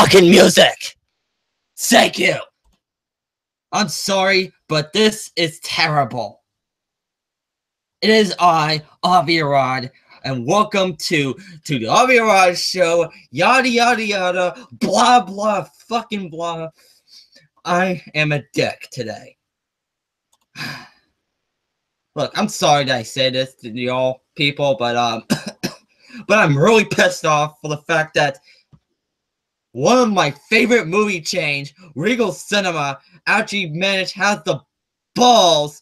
fucking music! Thank you! I'm sorry, but this is terrible. It is I, Avi Arad, and welcome to the Avi Arad Show, yada yada yada, blah blah fucking blah. I am a dick today. Look, I'm sorry that I say this to y'all people, but but I'm really pissed off for the fact that one of my favorite movie chains, Regal Cinema, actually has the balls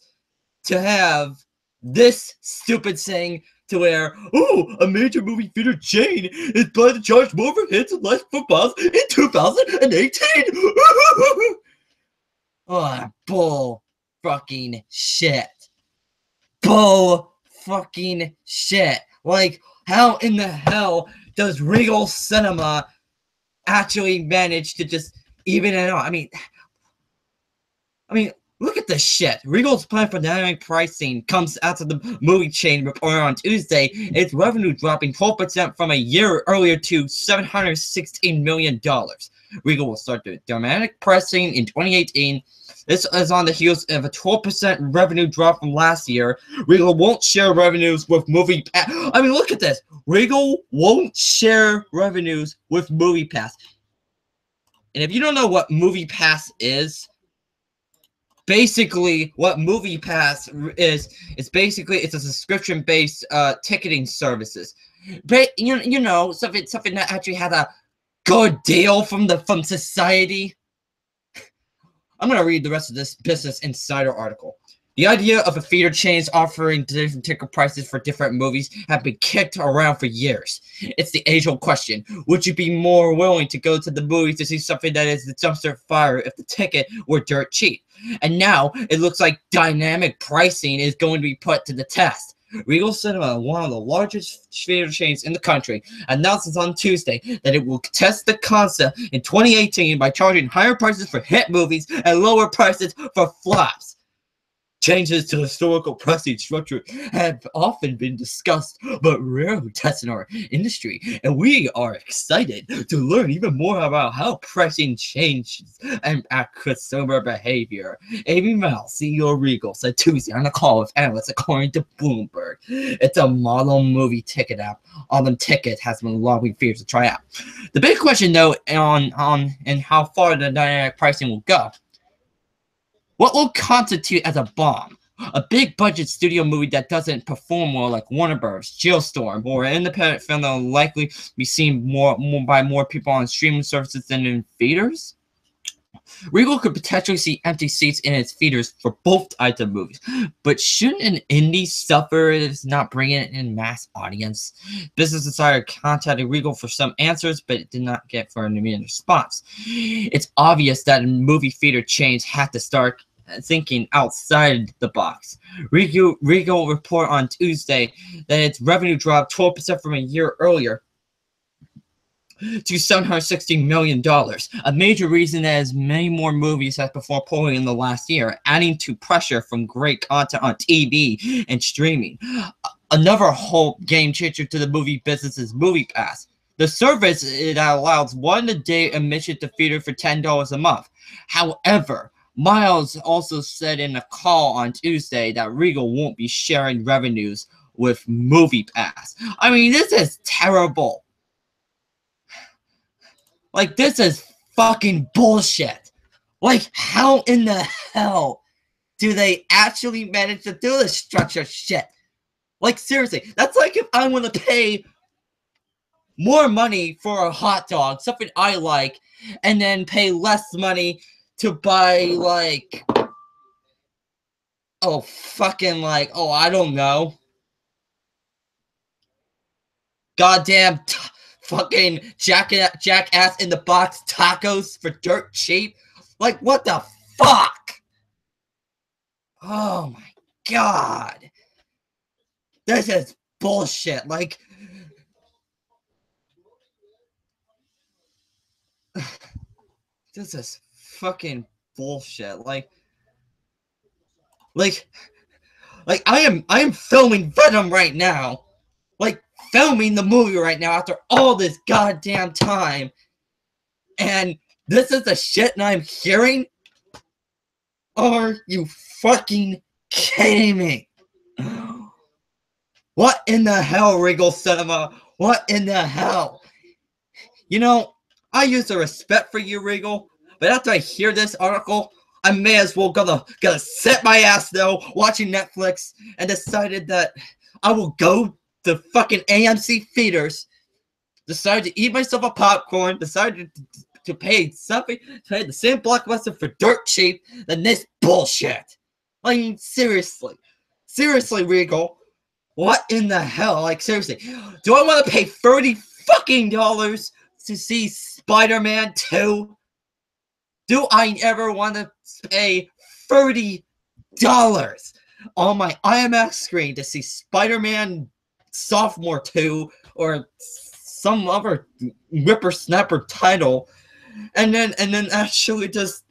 to have this stupid thing to where, oh, a major movie theater chain is planning to charge more for hits and less for buzz in 2018. Oh, bull fucking shit. Bull fucking shit. Like, how in the hell does Regal Cinema actually manage to just even it out? I mean, look at this shit. Regal's plan for dynamic pricing comes after the movie chain report on Tuesday. Its revenue dropping 12% from a year earlier to $716 million. Regal will start the dynamic pricing in 2018. This is on the heels of a 12% revenue drop from last year. Regal won't share revenues with MoviePass. I mean, look at this. Regal won't share revenues with MoviePass. And if you don't know what MoviePass is, basically what MoviePass is it's a subscription-based ticketing services. But you know, something that actually had a good deal from society. I'm gonna read the rest of this Business Insider article. The idea of a theater chains offering different ticket prices for different movies have been kicked around for years. It's the age-old question: would you be more willing to go to the movies to see something that is the dumpster fire if the ticket were dirt cheap? And now it looks like dynamic pricing is going to be put to the test. Regal Cinema, one of the largest theater chains in the country, announces on Tuesday that it will test the concept in 2018 by charging higher prices for hit movies and lower prices for flops. Changes to historical pricing structure have often been discussed, but rarely tested in our industry, and we are excited to learn even more about how pricing changes and consumer behavior. Amy Mel, CEO of Regal, said Tuesday on a call with analysts, according to Bloomberg. It's a model movie ticket app. All them tickets has been lobbying fears to try out. The big question, though, on how far the dynamic pricing will go. What will constitute as a bomb? A big budget studio movie that doesn't perform well, like Warner Bros., Geostorm, or an independent film that will likely be seen by more people on streaming services than in theaters? Regal could potentially see empty seats in its theaters for both types of movies, but shouldn't an indie suffer if it's not bringing it in mass audience? Business Insider contacted Regal for some answers, but it did not get for an immediate response. It's obvious that movie theater chains have to start thinking outside the box. Regal report on Tuesday that its revenue dropped 12% from a year earlier to $760 million. A major reason that as many more movies have performed poorly in the last year, adding to pressure from great content on TV and streaming. Another whole game changer to the movie business is MoviePass. The service that allows one-a-day admission to theater for $10 a month. However, Miles also said in a call on Tuesday that Regal won't be sharing revenues with MoviePass. I mean, this is terrible. Like, this is fucking bullshit. Like, how in the hell do they actually manage to do this structure shit? Like, seriously, that's like if I want to pay more money for a hot dog, something I like, and then pay less money to buy, like, I don't know. Goddamn fucking jackass in the box tacos for dirt cheap. Like, what the fuck? Oh my god. This is bullshit. Like, this is fucking bullshit. Like I am filming Venom right now. Like, filming the movie right now after all this goddamn time. And this is the shit that I'm hearing? Are you fucking kidding me? What in the hell, Regal Cinema? What in the hell? You know, I use the respect for you, Regal, but after I hear this article, I may as well gonna sit my ass though, watching Netflix, and decided that I will go to fucking AMC theaters, decided to eat myself a popcorn, decided to pay something, pay the same blockbuster for dirt cheap than this bullshit. I mean, seriously. Seriously, Regal. What in the hell? Like, seriously. Do I want to pay $30 fucking dollars to see Spider-Man 2? Do I ever want to pay $30 on my IMAX screen to see Spider-Man Sophomore 2 or some other whippersnapper title, and then actually just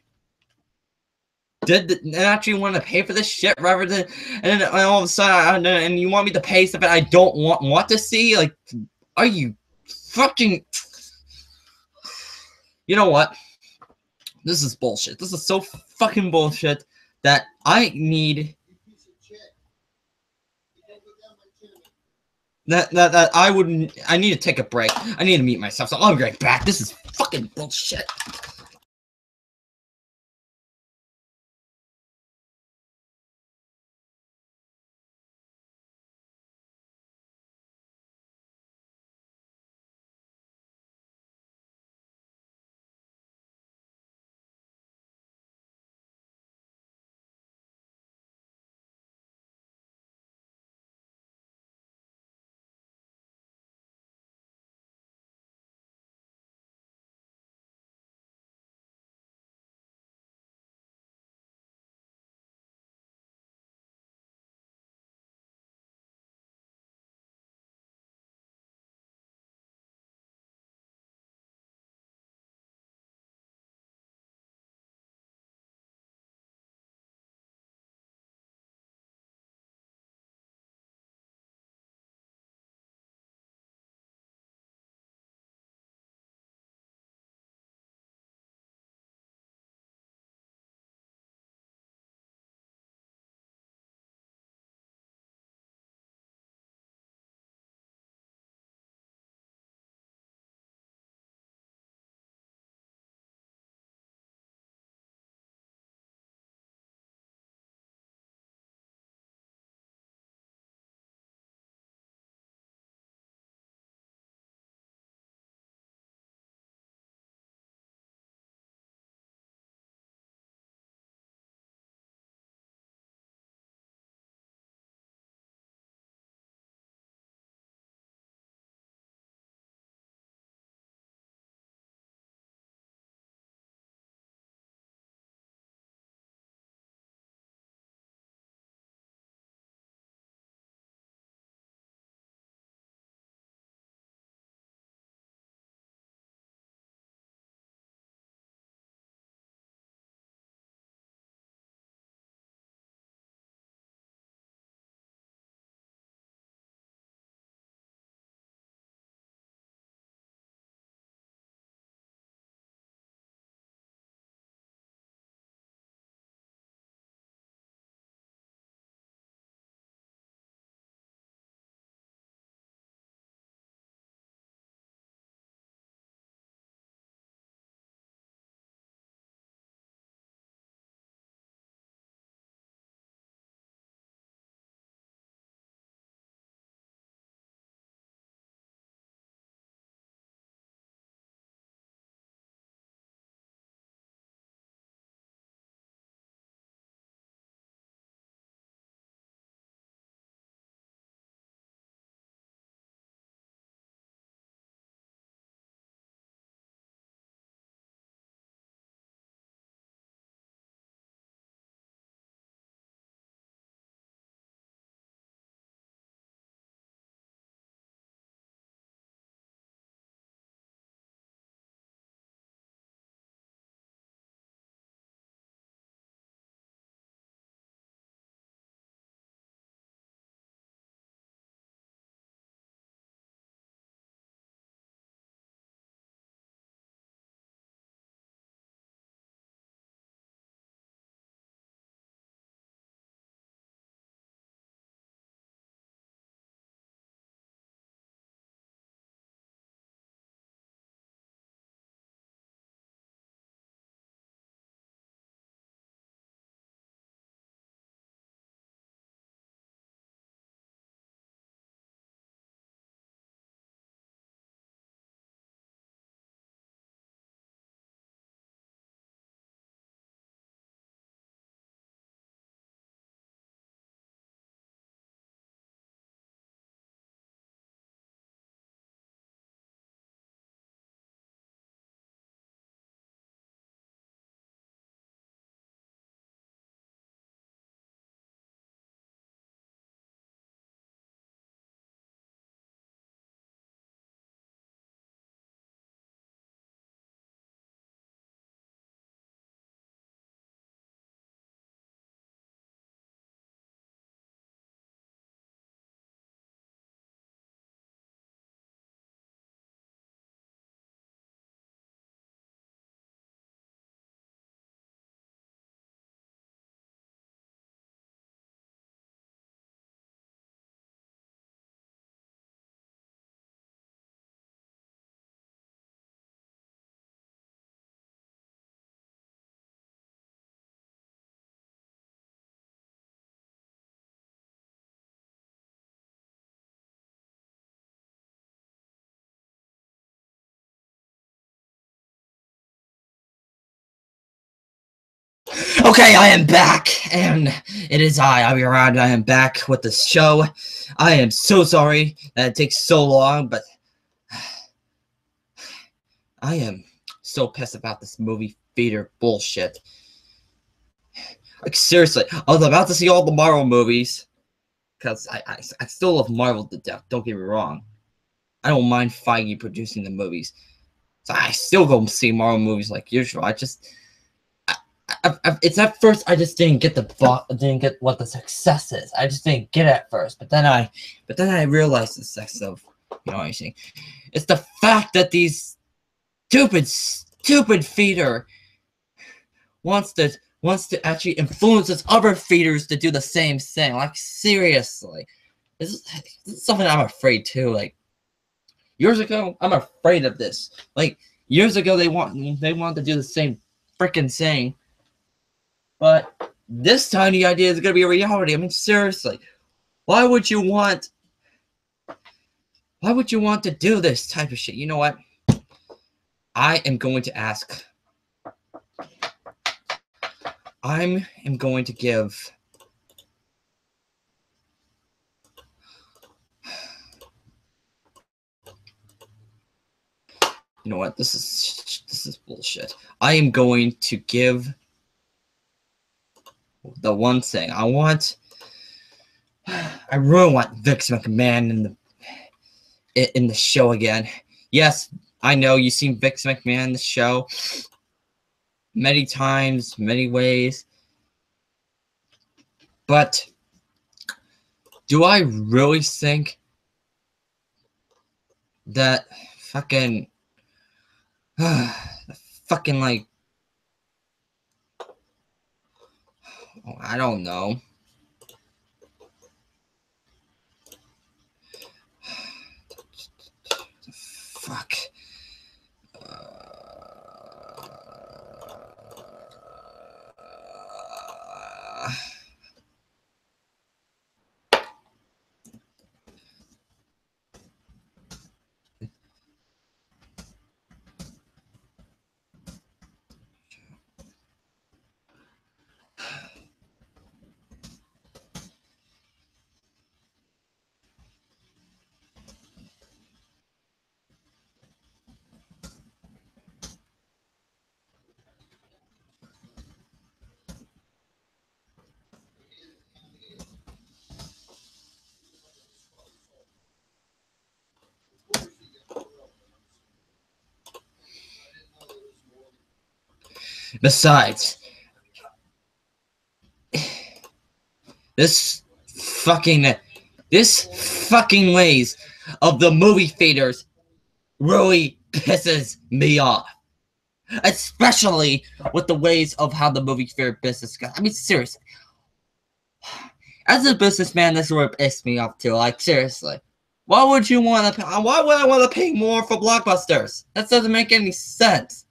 actually want to pay for this shit rather than, and then all of a sudden and you want me to pay something I don't want to see? Like, are you fucking? You know what? This is bullshit. This is so fucking bullshit that I need I need to take a break. I need to mute myself. So I'll be right back. This is fucking bullshit. Okay, I am back, and it is Avi Arad. I am back with the show. I am so sorry that it takes so long, but I am so pissed about this movie theater bullshit. Like, seriously, I was about to see all the Marvel movies, because I still love Marvel to death, don't get me wrong. I don't mind Feige producing the movies. So I still go see Marvel movies like usual. It's at first I just didn't get didn't get what the success is. I just didn't get it at first, but then I realized the success of, you know what I'm saying. It's the fact that these stupid feeder wants to actually influence its other feeders to do the same thing. Like, seriously, this is something I'm afraid too. Like, years ago, I'm afraid of this. Like, years ago, they want to do the same freaking thing. But this time, the idea is going to be a reality. I mean, seriously, why would you want to do this type of shit? You know what? I am going to ask. I am going to give. You know what? This is bullshit. I am going to give the one thing I want. I really want Vince McMahon in the show again. Yes, I know you've seen Vince McMahon in the show many times, many ways. But do I really think that fucking like, I don't know. Fuck. Besides, this fucking ways of the movie theaters really pisses me off. Especially with the ways of how the movie theater business goes. I mean, seriously. As a businessman, this would piss me off too. Like, seriously. Why would you want to? Why would I want to pay more for blockbusters? That doesn't make any sense.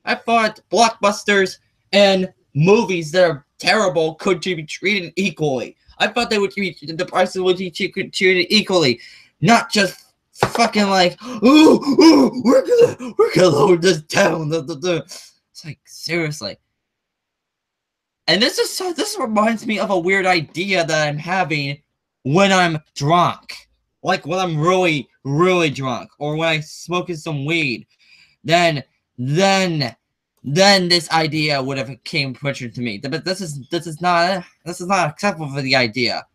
I thought blockbusters and movies that are terrible could be treated equally. I thought they would the prices would be treated equally, not just fucking like, we're gonna lower this down. It's like, seriously. And this reminds me of a weird idea that I'm having when I'm drunk. Like when I'm really, really drunk, or when I'm smoking some weed. Then this idea would have came quicker to me. But this is not acceptable for the idea.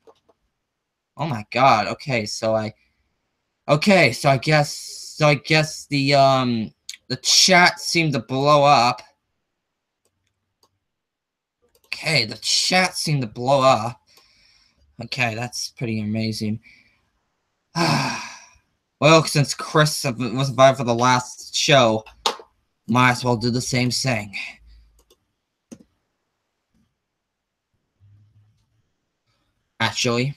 Oh my god. Okay, so I guess the chat seemed to blow up. Okay, the chat seemed to blow up. Okay, that's pretty amazing. Well, since Chris was invited for the last show, might as well do the same thing. Actually,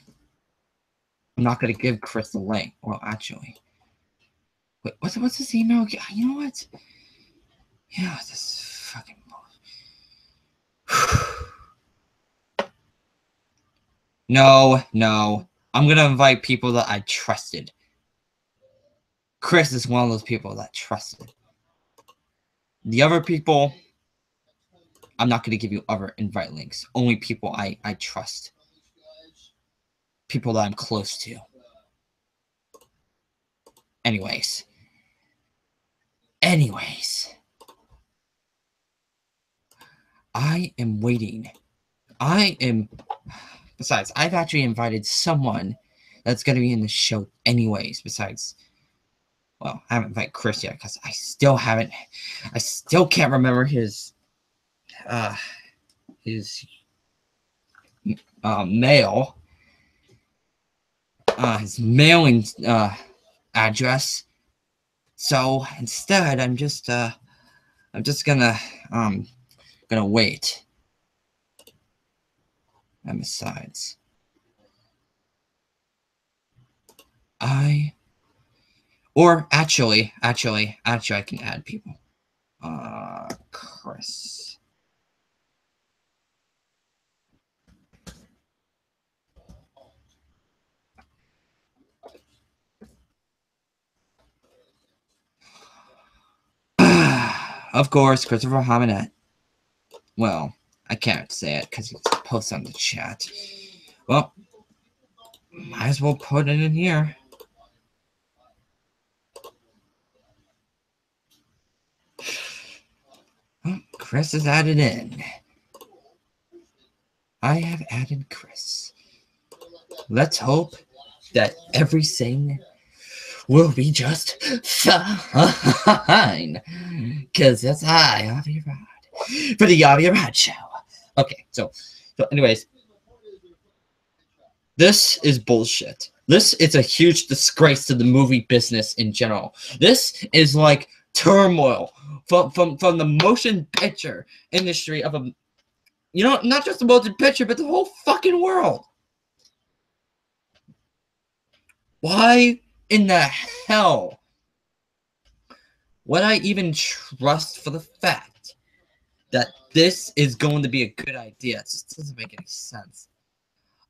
I'm not gonna give Chris the link. Well, actually, wait, what's his email? You know what? Yeah, this fucking. No. I'm gonna invite people that I trusted. Chris is one of those people that I trusted. The other people, I'm not going to give you other invite links. Only people I trust. People that I'm close to. Anyways. I am waiting. Besides, I've actually invited someone that's going to be in the show anyways. Besides, well, I haven't invited Chris yet because I still can't remember his mail, his mailing address. So instead, I'm just gonna wait. And besides, actually, I can add people. Chris. Of course, Christopher Hamanette. Well, I can't say it because it's posted on the chat. Well, might as well put it in here. Well, Chris is added in. I have added Chris. Let's hope that everything will be just fine. Because that's Avi Arad for the Avi Arad show. Okay, so anyways, this is bullshit. This is a huge disgrace to the movie business in general. This is like turmoil from the motion picture industry of a, not just the motion picture, but the whole fucking world. Why in the hell would I even trust for the fact that this is going to be a good idea? It just doesn't make any sense.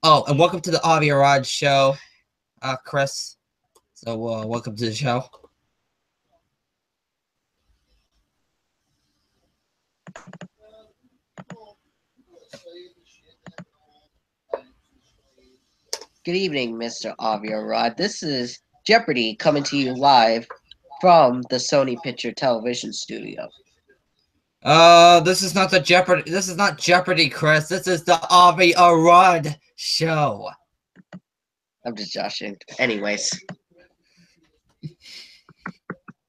Oh, and welcome to the Avi Arad show, Chris. So, welcome to the show. Good evening, Mr. Avi Arad. This is Jeopardy coming to you live from the Sony Picture Television Studio. This is not the Jeopardy. This is not Jeopardy, Chris. This is the Avi Arad show. I'm just joshing. Anyways.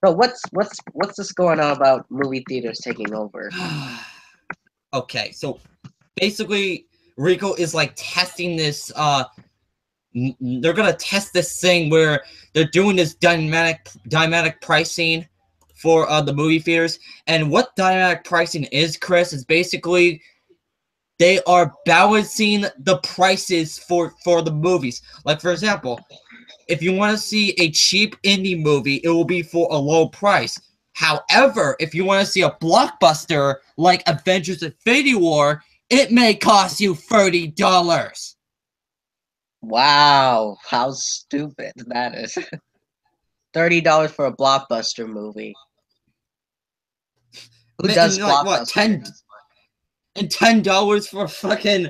So what's this going on about movie theaters taking over? Okay, so basically Rico is like testing this they're gonna test this thing where they're doing this dynamic pricing for the movie theaters. And what dynamic pricing is, Chris, is basically they are balancing the prices for the movies. Like, for example, if you want to see a cheap indie movie, it will be for a low price. However, if you want to see a blockbuster like Avengers Infinity War, it may cost you $30. Wow, how stupid that is. $30 for a blockbuster movie. Who does like what, $10 for fucking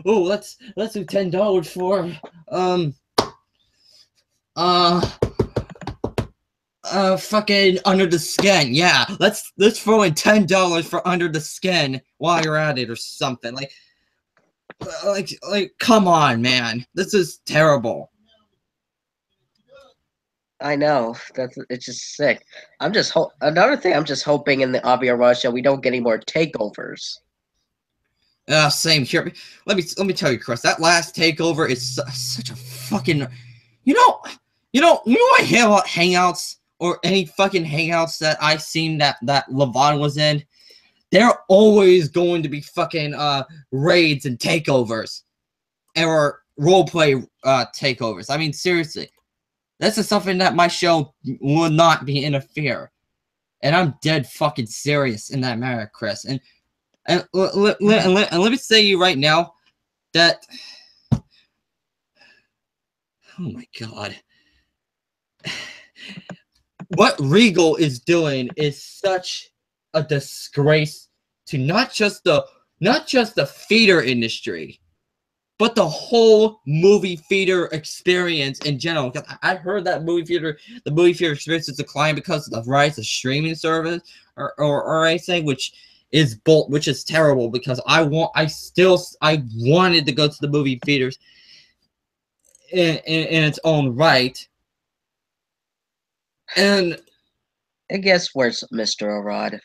let's do $10 for fucking Under the Skin. Yeah, let's throw in $10 for Under the Skin while you're at it or something. Like come on, man. This is terrible. I know. It's just sick. Another thing I'm just hoping in the Avi Arad show we don't get any more takeovers. Same here. Let me tell you, Chris, that last takeover is such a fucking you know what I hear about Hangouts or any fucking Hangouts that I seen that Levon was in? They're always going to be fucking raids and takeovers or roleplay takeovers. I mean, seriously, this is something that my show will not be interfere, and I'm dead fucking serious in that matter, Chris. And let me say you right now that, oh my god, what Regal is doing is such a disgrace to not just the theater industry, but the whole movie theater experience in general. Because I heard that the movie theater experience is declining because of the rise of streaming service or anything, which is terrible. Because I wanted to go to the movie theaters in its own right, and I guess where's Mr. Arad?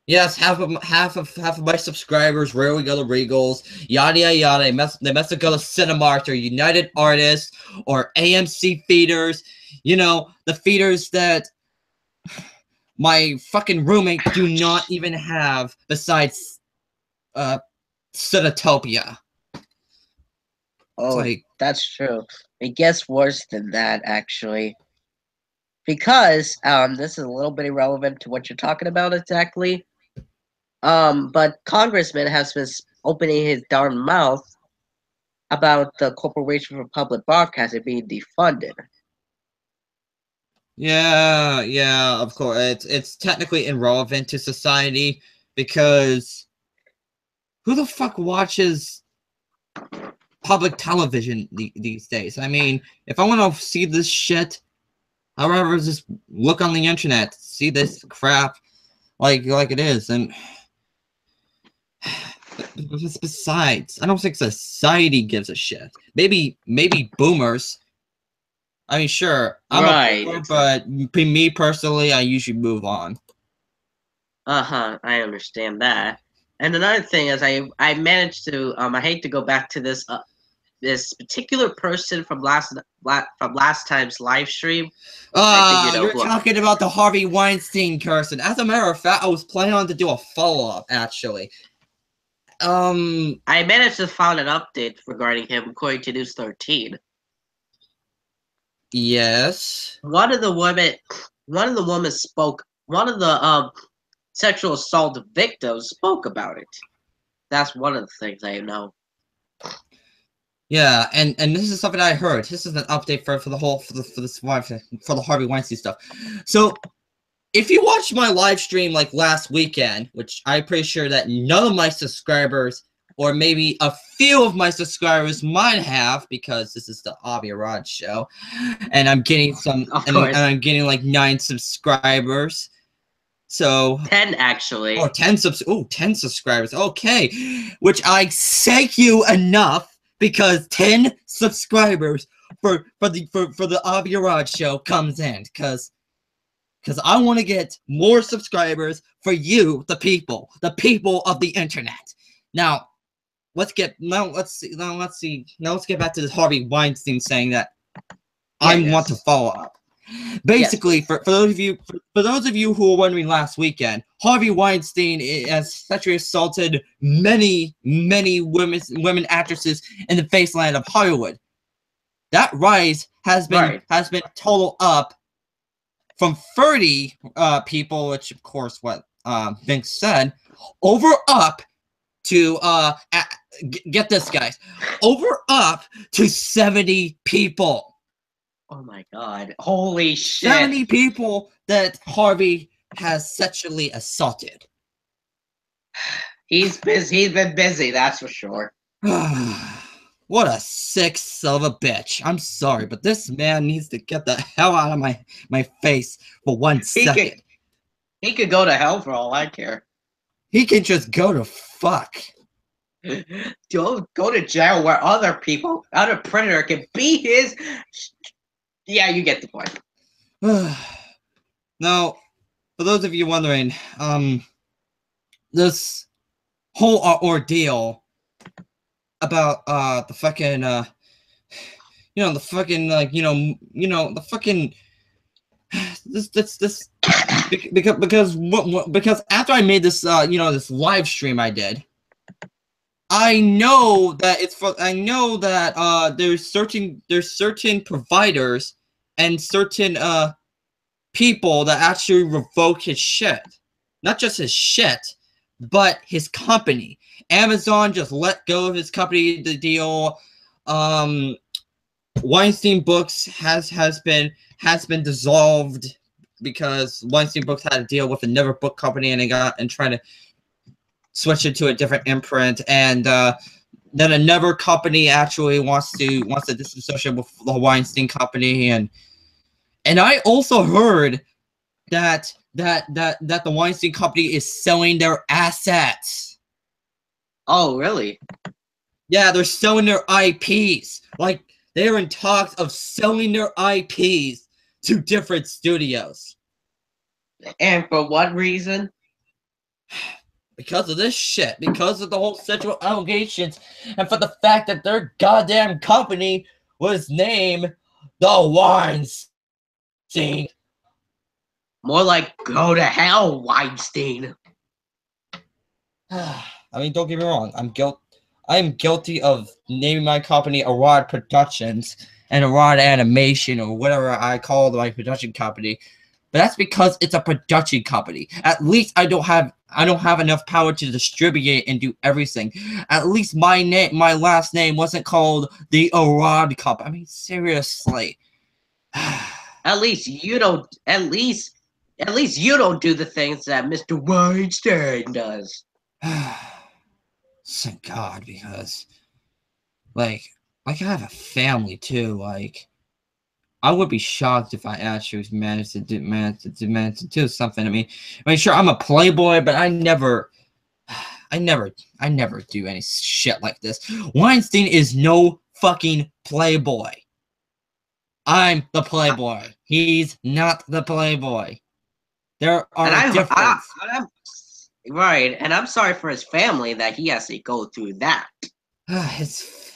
yes, half of my subscribers rarely go to Regals, yada yada yada. They must go to Cinemark or United Artists or AMC theaters. You know, the theaters that my fucking roommate do not even have besides Cinetopia. Oh, that's true. It gets worse than that, actually. Because this is a little bit irrelevant to what you're talking about exactly. But Congressman has been opening his darn mouth about the Corporation for Public Broadcasting being defunded. Yeah, of course. It's technically irrelevant to society because who the fuck watches public television these days? I mean, if I want to see this shit, I'd rather just look on the internet, see this crap like it is, and besides, I don't think society gives a shit. Maybe boomers. I mean, sure, I'm a boomer, but me personally, I usually move on. I understand that. And another thing is, I managed to I hate to go back to this this particular person from last time's live stream. You're talking about the Harvey Weinstein person. As a matter of fact, I was planning on to do a follow-up, actually. I managed to find an update regarding him according to News 13. Yes. One of the sexual assault victims spoke about it. That's one of the things I know. Yeah, and this is something I heard. This is an update for the Harvey Weinstein stuff. So, if you watched my live stream like last weekend, which I'm pretty sure that none of my subscribers, or maybe a few of my subscribers might have, because this is the Avi Arad show, and I'm getting and I'm getting like 9 subscribers. So 10 actually. Oh, 10 subscribers. Okay, which I thank you enough. Because 10 subscribers for the Avi Arad show comes in, because I want to get more subscribers for you, the people of the internet. Now, let's get back to this Harvey Weinstein saying that want to follow up. Basically, for those of you who were wondering last weekend, Harvey Weinstein has sexually assaulted many women actresses in the faceland of Hollywood. That rise has been totaled up from 30 people, which of course what Vince said, up to get this, guys, up to 70 people. Oh my god. Holy shit. 70 people that Harvey has sexually assaulted. He's been busy, that's for sure. What a sick son of a bitch. I'm sorry, but this man needs to get the hell out of my face for 1 second. He could go to hell for all I care. He can just go to fuck. Go to jail where other predator can be his... Yeah, you get the point. Now, for those of you wondering, this whole ordeal about the fucking the fucking the fucking this because after I made this this live stream I did, I know that there's certain providers and certain people that actually revoke his shit. Not just his shit, but his company. Amazon just let go of his company, the deal. Weinstein Books has been dissolved because Weinstein Books had a deal with another book company, and they got and trying to switch it to a different imprint, and then another company actually wants to disassociate with the Weinstein Company, and I also heard that the Weinstein Company is selling their assets. Oh, really? Yeah, they're selling their IPs. Like, they're in talks of selling their IPs to different studios. And for what reason? Because of this shit. Because of the whole sexual allegations. And for the fact that their goddamn company was named the Weinstein. More like, go to hell, Weinstein. I mean, don't get me wrong. I am guilty of naming my company Arad Productions and Arad Animation, or whatever I call my production company. But that's because it's a production company. At least I don't have enough power to distribute and do everything. At least my last name wasn't called the Arad Company. I mean, seriously. At least you don't do the things that Mr. Weinstein does. Thank God, because like I have a family too. Like, I would be shocked if I actually managed to do something. I mean, sure, I'm a playboy, but I never do any shit like this. Weinstein is no fucking playboy. I'm the playboy. He's not the playboy. There are differences. Right, and I'm sorry for his family that he has to go through that. It's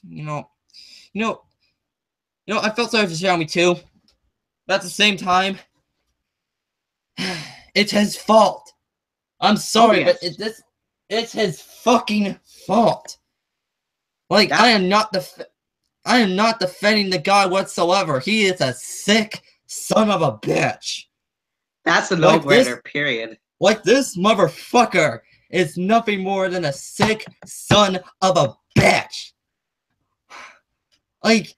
I felt sorry for Xiaomi too, but at the same time, it's his fault. I'm sorry, but it's his fucking fault. Like, I am not defending the guy whatsoever. He is a sick son of a bitch. That's a no-brainer, period. Like, this motherfucker is nothing more than a sick son of a bitch. And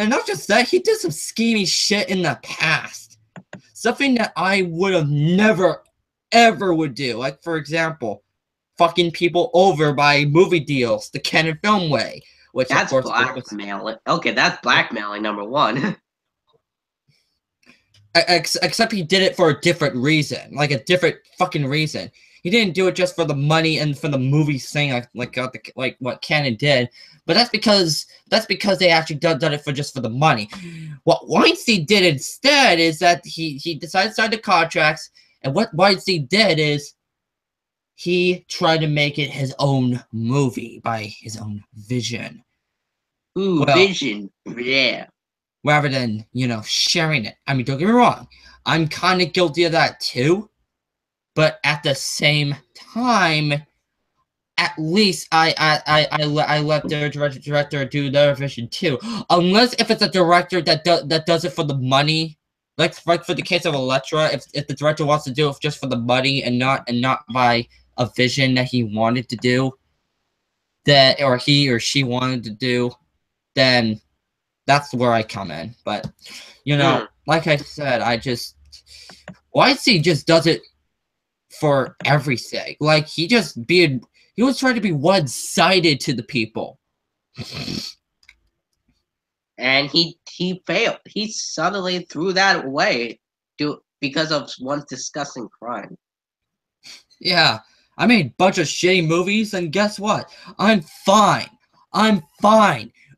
not just that, he did some schemy shit in the past. Something that I would have never, ever would do. Like, for example, fucking people over by movie deals the Canon Film way. Which, that's of course, blackmailing. Okay, that's blackmailing, number one. Except he did it for a different reason. Like, a different fucking reason. He didn't do it just for the money and for the movie thing like what Canon did. But that's because they actually done it for the money. What Weinstein did instead is that he decided to sign the contracts, and what Weinstein did is he tried to make it his own movie by his own vision. Ooh, vision. Yeah. Rather than, sharing it. I mean, don't get me wrong. I'm kind of guilty of that too. But at the same time, at least I let their director do their vision too. Unless if it's a director that does it for the money, like for the case of Elektra, if the director wants to do it just for the money and not by a vision that he wanted to do, or he or she wanted to do, then that's where I come in. But like I said, YC just does it for everything. Like, he was trying to be one-sided to the people. And he failed. He suddenly threw that away because of one disgusting crime. Yeah, I made a bunch of shitty movies, and guess what? I'm fine.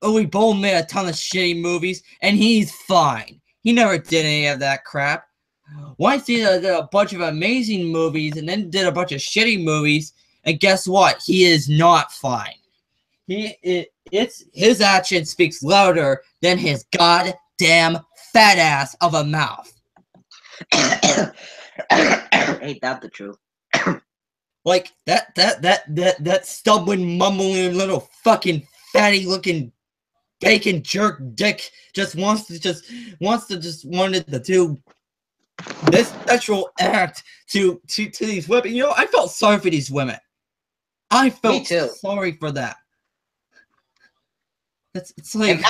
Oh, we both made a ton of shitty movies, and he's fine. He never did any of that crap. Weinstein did a bunch of amazing movies and then did a bunch of shitty movies, and guess what? He is not fine. His action speaks louder than his goddamn fat ass of a mouth. Ain't that the truth? Like, that stumbling, mumbling little fucking fatty looking bacon jerk dick wanted to do this sexual act to these women. I felt sorry for these women. I felt sorry for that. It's like,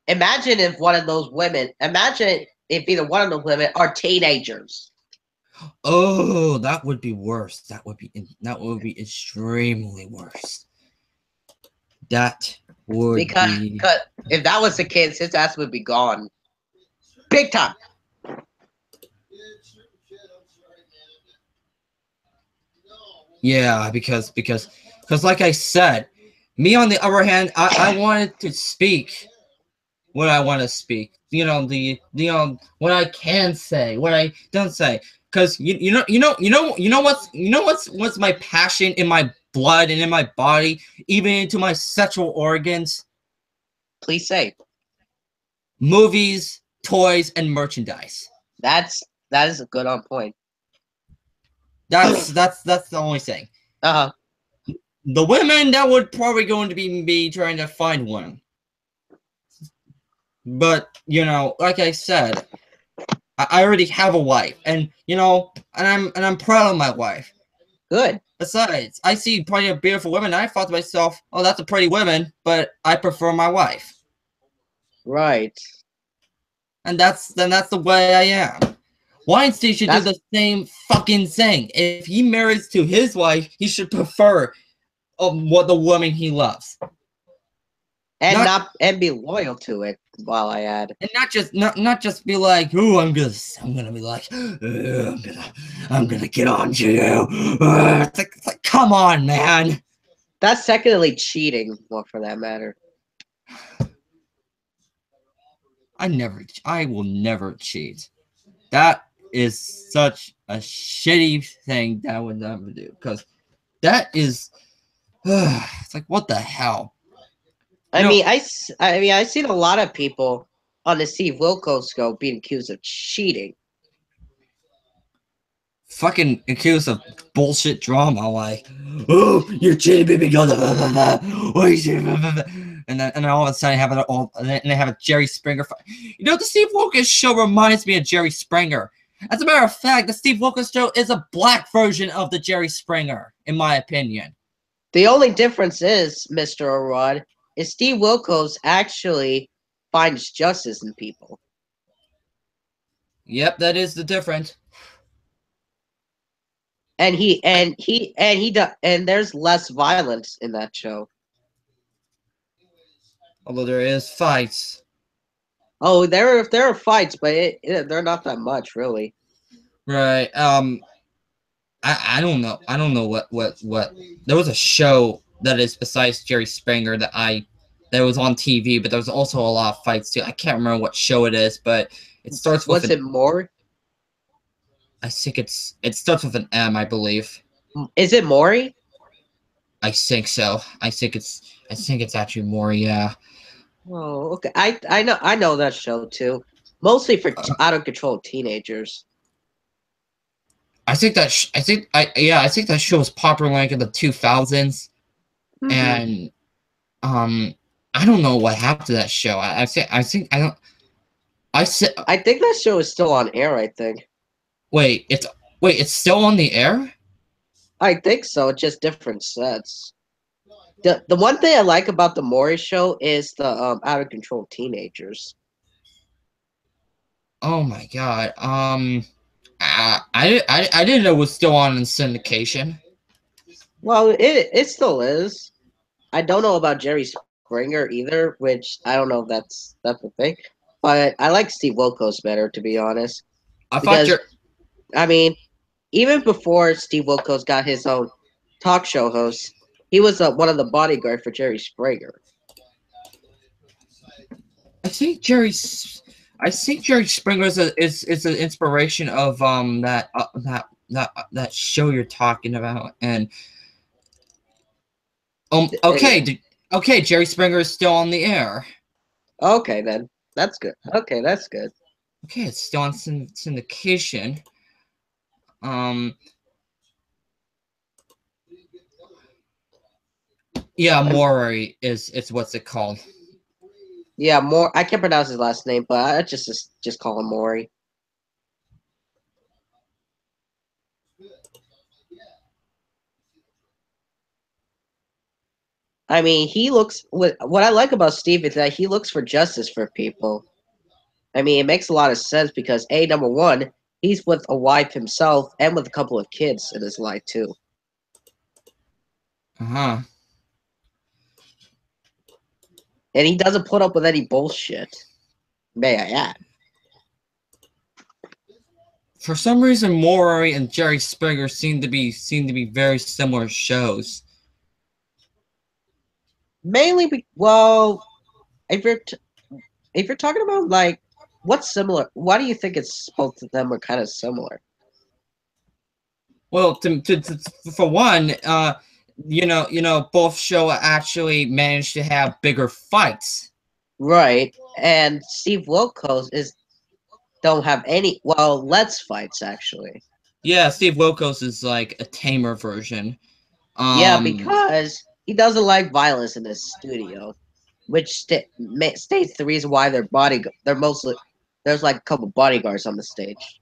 imagine if one of those women, imagine if either one of the women are teenagers. Oh, that would be worse. That would be extremely worse. That would Because be. if that was the case, his ass would be gone. Big time. Yeah, because like I said, me on the other hand, I wanted to speak what I want to speak. What I can say, what I don't say. Because what's my passion in my blood and in my body, even into my sexual organs? Please say. Movies, toys, and merchandise. That is a good on point. That's the only thing. Uh-huh. The women, that would probably going to be me trying to find one. But like I said, I already have a wife, and I'm proud of my wife. Good. Besides, I see plenty of beautiful women, and I thought to myself, "Oh, that's a pretty woman," but I prefer my wife. Right. And that's the way I am. Weinstein should do the same fucking thing. If he marries to his wife, he should prefer what the woman he loves, and be loyal to it. While I add, and not just be like, "Ooh, I'm gonna be like, I'm gonna get on to you." It's like, come on, man. That's technically cheating, well, for that matter. I will never cheat. That is such a shitty thing that I would never do, because that is, it's like, what the hell? I've seen a lot of people on the Steve Wilkos show being accused of cheating. Fucking accused of bullshit drama, like, oh, you're cheating because of and then all of a sudden they have a Jerry Springer. The Steve Wilkos show reminds me of Jerry Springer. As a matter of fact, the Steve Wilkos show is a black version of the Jerry Springer, in my opinion. The only difference is, Mr. Arad, is Steve Wilkos actually finds justice in people. Yep, that is the difference. And there's less violence in that show. Although there is fights. Oh, there are fights, but they're not that much, really. Right. I don't know. I don't know what. There was a show that is besides Jerry Springer that was on TV, but there was also a lot of fights too. I can't remember what show it is, but it starts with. Was it Maury? I think it starts with an M, I believe. Is it Maury? I think so. I think it's actually Maury. Yeah. Oh, okay. I know that show too. Mostly for out of control teenagers. I think that show was popular like in the 2000s, and I don't know what happened to that show. I think that show is still on air. I think. Wait, it's still on the air? I think so. Just different sets. The one thing I like about the Maury show is the out of control teenagers. Oh my god. I didn't know it was still on in syndication. Well, it still is. I don't know about Jerry Springer either, which I don't know if that's the thing. But I like Steve Wilkos better, to be honest. Even before Steve Wilkos got his own talk show host, he was one of the bodyguard for Jerry Springer. I think Jerry Springer is an inspiration of that show you're talking about, and okay, Jerry Springer is still on the air. Okay, then that's good. Okay, that's good. Okay, it's still on syndication. Yeah, Maury is what's it called? Yeah, I can't pronounce his last name, but I just call him Maury. I mean, he looks. What I like about Steve is that he looks for justice for people, I mean, it makes a lot of sense because number one, he's with a wife himself and with a couple of kids in his life too. Uh-huh. And he doesn't put up with any bullshit. May I add? For some reason, Maury and Jerry Springer seem to be very similar shows. Mainly, if you're talking about like what's similar, why do you think it's both of them are kind of similar? Well, for one, both show actually managed to have bigger fights. Right, and Steve Wilkos don't have any. Well, let's fights actually. Yeah, Steve Wilkos is like a tamer version. Yeah, because he doesn't like violence in the studio, which states the reason why they're mostly there's like a couple bodyguards on the stage.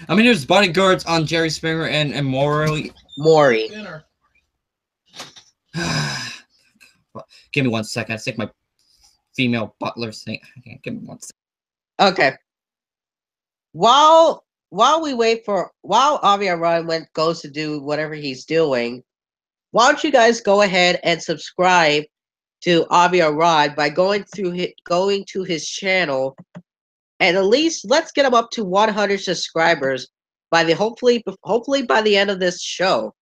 I mean, there's bodyguards on Jerry Springer and Maury. Give me 1 second. I think my female butler thing. Okay, give me 1 second. Okay. While Avi Arad goes to do whatever he's doing, why don't you guys go ahead and subscribe to Avi Arad by going to his channel, and at least let's get him up to 100 subscribers by hopefully by the end of this show.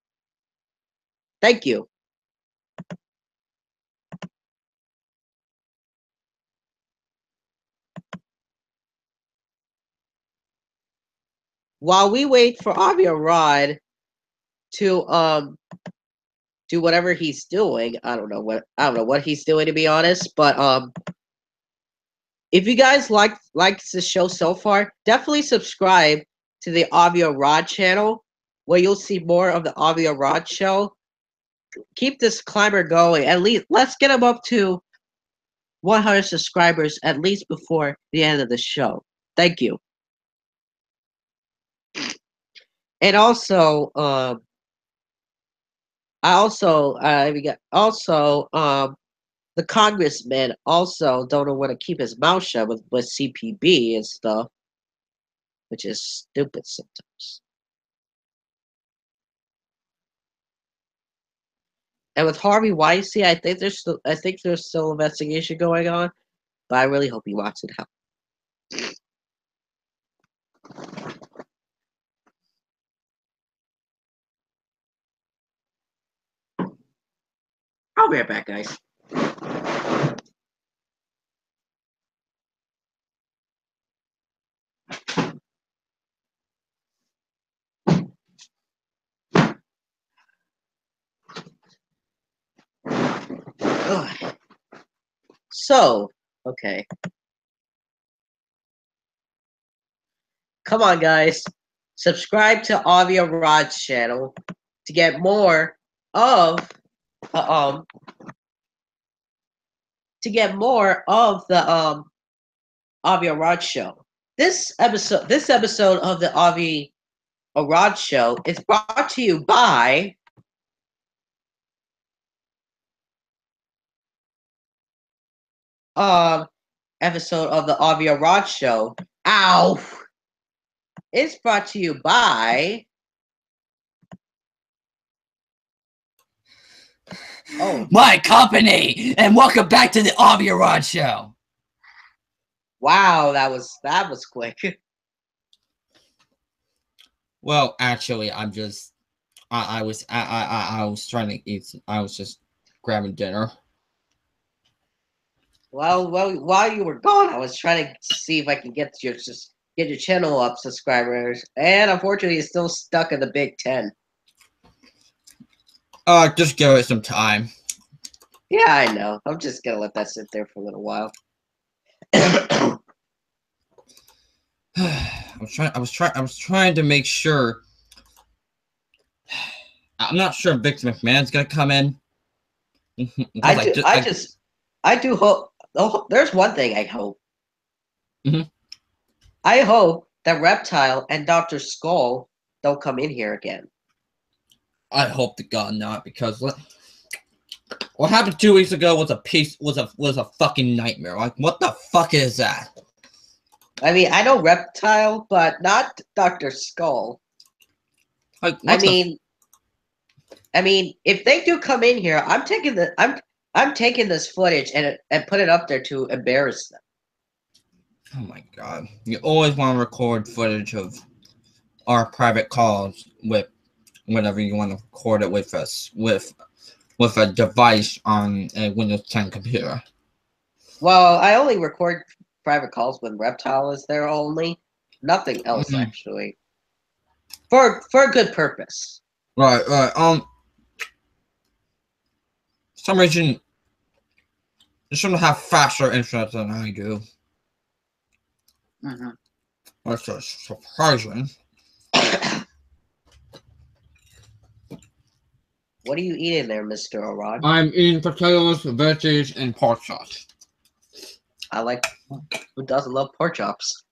Thank you. While we wait for Avi Arad to do whatever he's doing, I don't know what he's doing, to be honest, but if you guys like the show so far, definitely subscribe to the Avi Arad channel, where you'll see more of the Avi Arad show. Keep this climber going. At least let's get him up to 100 subscribers at least before the end of the show. Thank you. And also, the congressman also don't know when to keep his mouth shut with CPB and stuff, which is stupid sometimes. And with Harvey Weinstein, I think there's still investigation going on, but I really hope he walks it out. I'll be right back, guys. Ugh. So, okay. Come on, guys. Subscribe to Avi Arad's channel to get more of the Avi Arad show. This episode of the Avi Arad show is brought to you by episode of the Avi Arad show. Ow! It's brought to you by my company, and welcome back to the Avi Arad show. Wow, that was quick. Well, actually, I was trying to eat. I was just grabbing dinner. Well, while you were gone, I was trying to see if I can get your channel up subscribers, and unfortunately, it's still stuck in the Big 10. Just give it some time. Yeah, I know. I'm just gonna let that sit there for a little while. I was trying to make sure. I'm not sure if Victor McMahon's gonna come in. I do hope. Oh, there's one thing I hope. Mm-hmm. I hope that Reptile and Dr. Skull don't come in here again. I hope to God not, because What happened 2 weeks ago was a fucking nightmare. Like, what the fuck is that? I mean, I know Reptile, but not Dr. Skull. Like, I mean, if they do come in here, I'm taking this footage and put it up there to embarrass them. Oh my god! You always want to record footage of our private calls with whatever you want to record it with us with a device on a Windows 10 computer. Well, I only record private calls when Reptile is there only. Nothing else, actually. For a good purpose. Right. For some reason, you shouldn't have faster internet than I do. Mm-hmm. That's just surprising. What are you eating there, Mr. Arad? I'm eating potatoes, veggies, and pork chops. I like. Who doesn't love pork chops?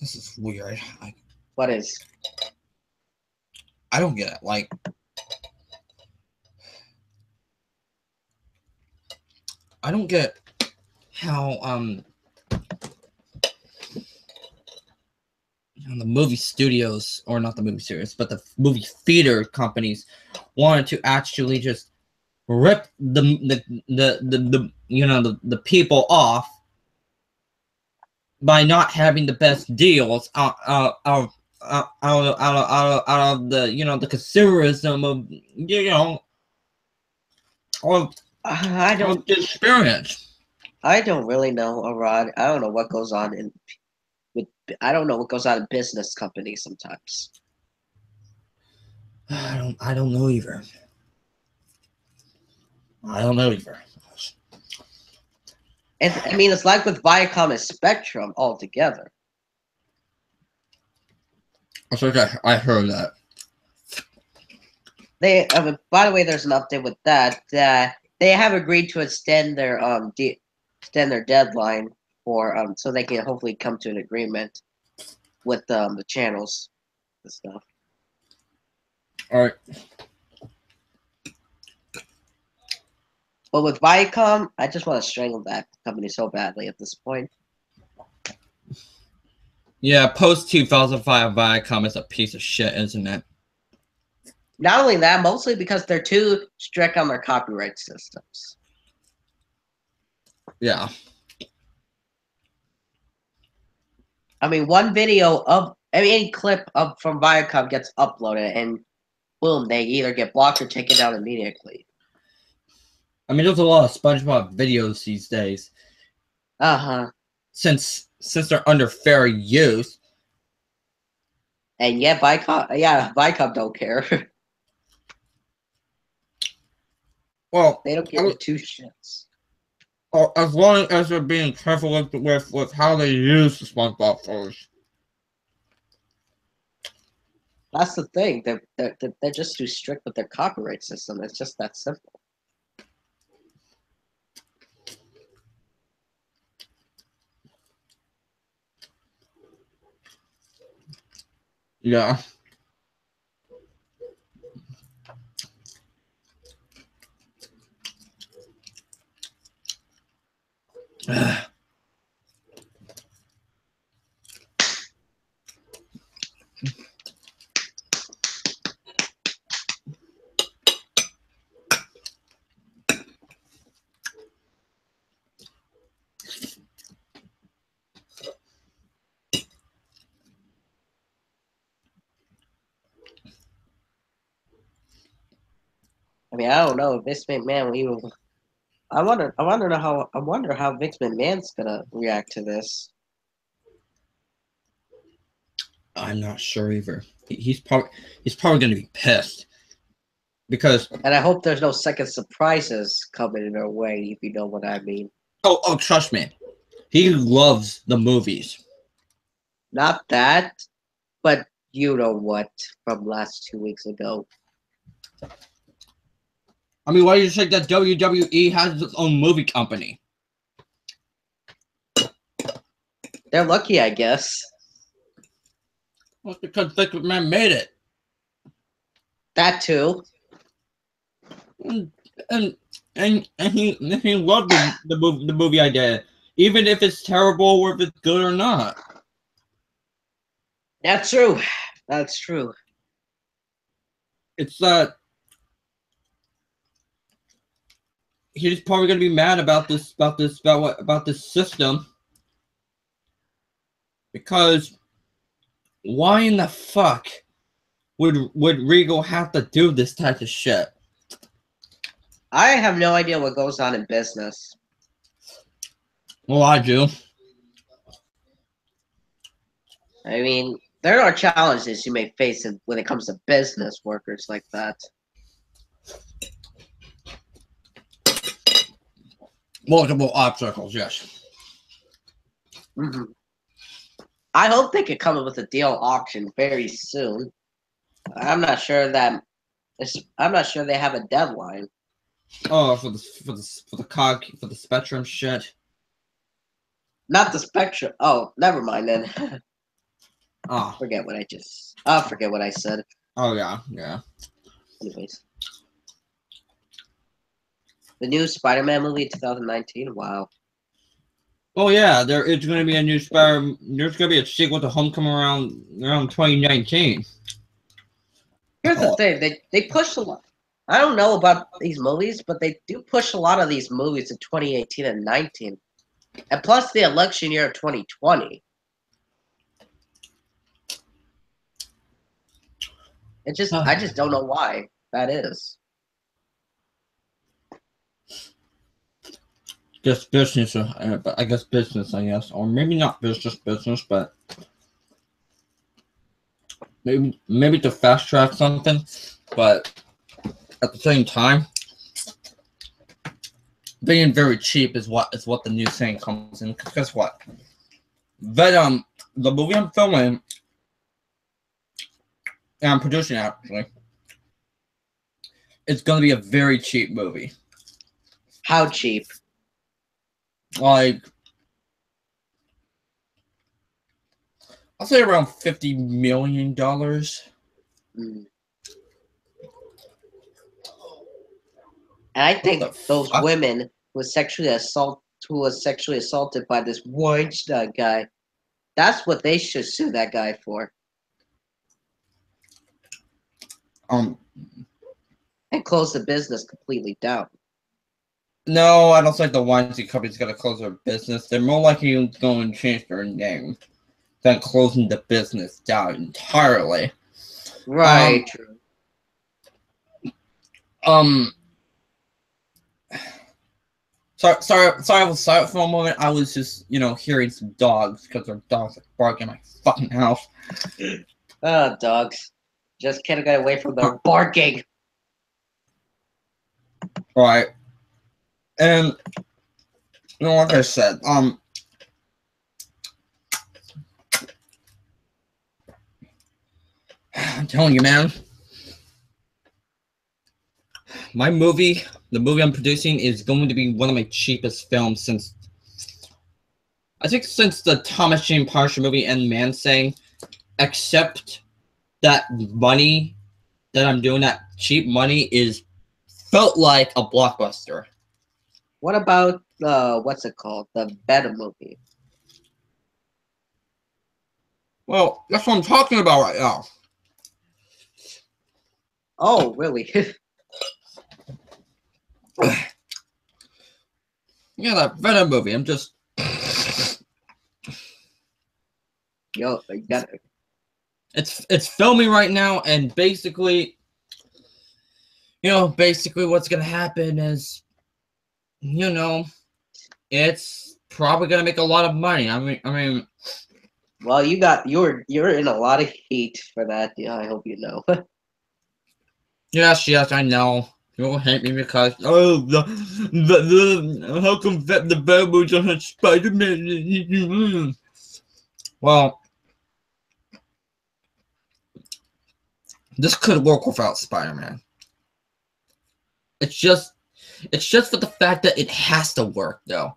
This is weird. What is? I don't get it. Like, I don't get how the movie studios, or not the movie studios, but the movie theater companies wanted to actually just rip the people off by not having the best deals out of the the consumerism of the experience. I don't really know, Arad. I don't know what goes on in business companies sometimes. I don't know either. And I mean, it's like with Viacom and Spectrum altogether. I heard that. By the way, there's an update with that. They have agreed to extend their deadline for so they can hopefully come to an agreement with the channels and stuff. All right. But with Viacom, I just want to strangle that company so badly at this point. Yeah, post 2005 Viacom is a piece of shit, isn't it? Not only that, mostly because they're too strict on their copyright systems. Yeah. I mean, any clip from Viacom gets uploaded, and boom, they either get blocked or taken down immediately. I mean, there's a lot of SpongeBob videos these days. Since they're under fair use. And yet Viacom don't care. Well, they don't give two shits. As long as they're being careful with how they use the SpongeBob photos. That's the thing. They're just too strict with their copyright system. It's just that simple. Yeah. I mean, I don't know. Vince McMahon, I wonder how Vince McMahon's gonna react to this. I'm not sure either. He's probably gonna be pissed. Because and I hope there's no second surprises coming in our way, if you know what I mean. Oh, trust me. He loves the movies. Not that. but you know what from last 2 weeks ago. I mean, why do you think that WWE has its own movie company? They're lucky, I guess. Well, it's because Vince McMahon made it. That too. And he loved the movie idea, even if it's terrible or if it's good or not. That's true. That's true. It's that he's probably gonna be mad about this system, because why in the fuck would Regal have to do this type of shit? I have no idea what goes on in business. Well, I do. I mean, there are challenges you may face when it comes to business workers like that. Multiple obstacles, yes. Mm-hmm. I hope they could come up with a deal auction very soon. I'm not sure they have a deadline. Oh, for the Spectrum shit. Not the Spectrum. Oh, never mind then. Oh. Forget what I said. Oh yeah. Anyways. The new Spider-Man movie 2019. Wow. Oh yeah, there is going to be a new Spider. There's going to be a sequel to Homecoming around 2019. Here's the thing: they push a lot. I don't know about these movies, but they do push a lot of these movies in 2018 and 19, and plus the election year of 2020. I just don't know why that is. Just business, I guess business, or maybe not business, but maybe to fast track something, but at the same time, being very cheap is what the new saying comes in. Because guess what? But the movie I'm filming and I'm producing actually, it's gonna be a very cheap movie. How cheap? Like, I'll say around $50 million. And I think those women who was sexually assaulted by this Weinstein guy, that's what they should sue that guy for. And close the business completely down. No, I don't think the Weinstein company's gonna close their business. They're more likely going to change their name than closing the business down entirely. Right. Sorry, I was silent for a moment. I was just, hearing some dogs because their dogs are barking in my fucking house. Oh, dogs. Just can't get away from their barking. Right. And, like I said, I'm telling you, man, the movie I'm producing is going to be one of my cheapest films since the Thomas Jane Parker movie and Man Saying, except that money that I'm doing, that cheap money, felt like a blockbuster. What about what's it called? The Better movie. Well, that's what I'm talking about right now. Oh, really? Yeah, that Venom movie. I'm just. Yo, you got it. It's filming right now, and basically what's gonna happen is, it's probably gonna make a lot of money. I mean. Well, you're in a lot of heat for that. Yeah, I hope you know. Yes, I know. You'll hate me because how come the Bearboos don't have Spider-Man? Well, This could work without Spider-Man. It's just for the fact that it has to work, though.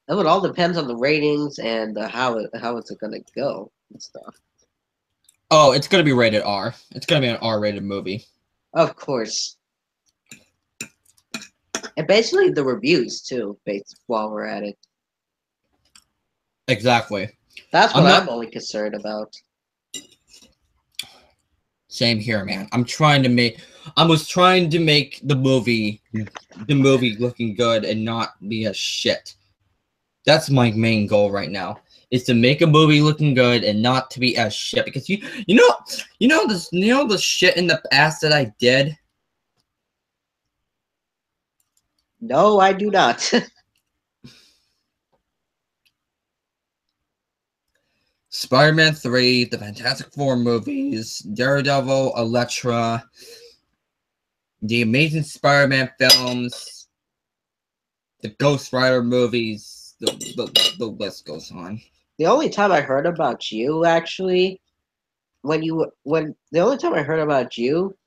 It all depends on the ratings and how it's gonna go and stuff. Oh, it's gonna be rated R. It's gonna be an R-rated movie. Of course. And basically the reviews too, while we're at it. Exactly. That's what I'm only concerned about. Same here, man. I was trying to make the movie looking good and not be a shit. That's my main goal right now. Is to make a movie looking good and not to be as shit, because you know the shit in the past that I did. No, I do not. Spider-Man 3, the Fantastic Four movies, Daredevil, Elektra, the Amazing Spider-Man films, the Ghost Rider movies, the list goes on. The only time I heard about you, actually, the only time I heard about you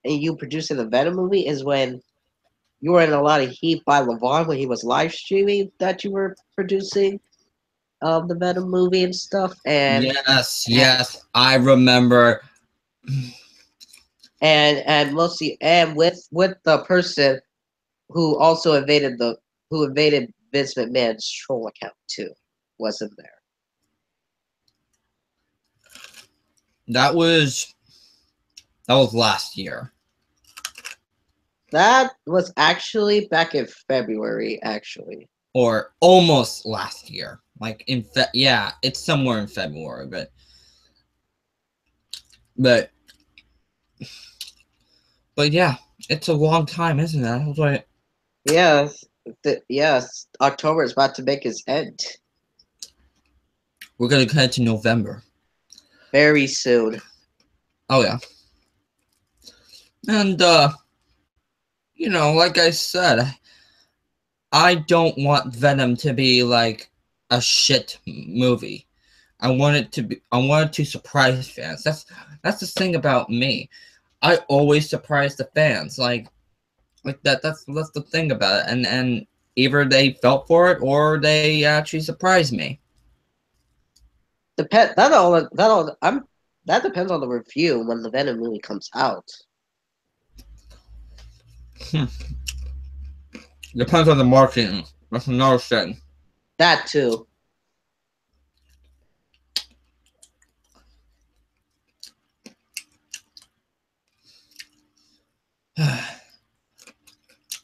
and you producing the Venom movie is when you were in a lot of heat by Levon when he was live streaming that you were producing the Venom movie and stuff. And yes, I remember. And mostly with the person who also invaded Vince McMahon's troll account too, wasn't there? That was last year. That was actually back in February, actually. Or almost last year. Like it's somewhere in February, but yeah, it's a long time, isn't it? Like, yes, October is about to make its end. We're gonna head to November. Very soon. Oh yeah. And like I said, I don't want Venom to be like a shit movie. I want it to surprise fans. That's the thing about me. I always surprise the fans. Like that. That's the thing about it. And either they felt for it or they actually surprised me. That depends on the review when the Venom movie comes out. Depends on the marketing. That's another thing. That too.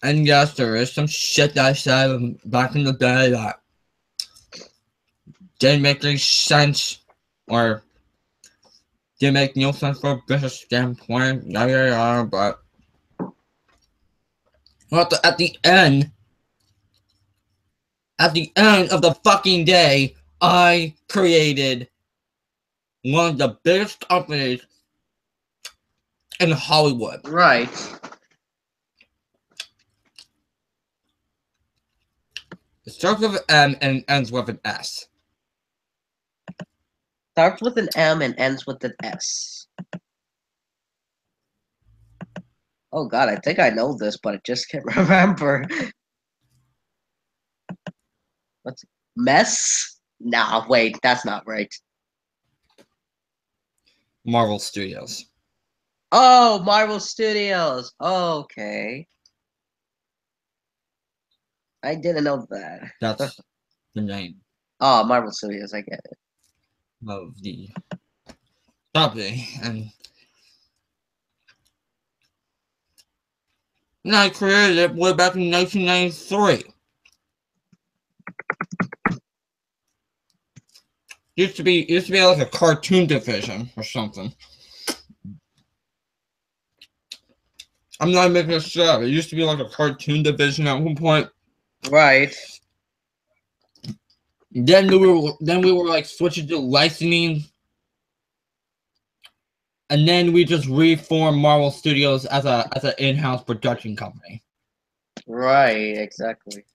And yes, there is some shit that I said back in the day that didn't make any sense or didn't make no sense from a business standpoint. But at the end of the fucking day, I created one of the biggest companies in Hollywood. Right. It starts with an M and ends with an S. Starts with an M and ends with an S. Oh god, I think I know this, but I just can't remember. What's Mess? Nah, wait, that's not right. Marvel Studios. Oh, Marvel Studios. Okay. I didn't know that. That's the name. Oh, Marvel Studios, I get it. Of the company. And I created it way back in 1993. Used to be like a cartoon division or something. I'm not making this up. It used to be like a cartoon division at one point. Right. Then we were like switching to licensing. And then we just reformed Marvel Studios as an in-house production company. Right, exactly.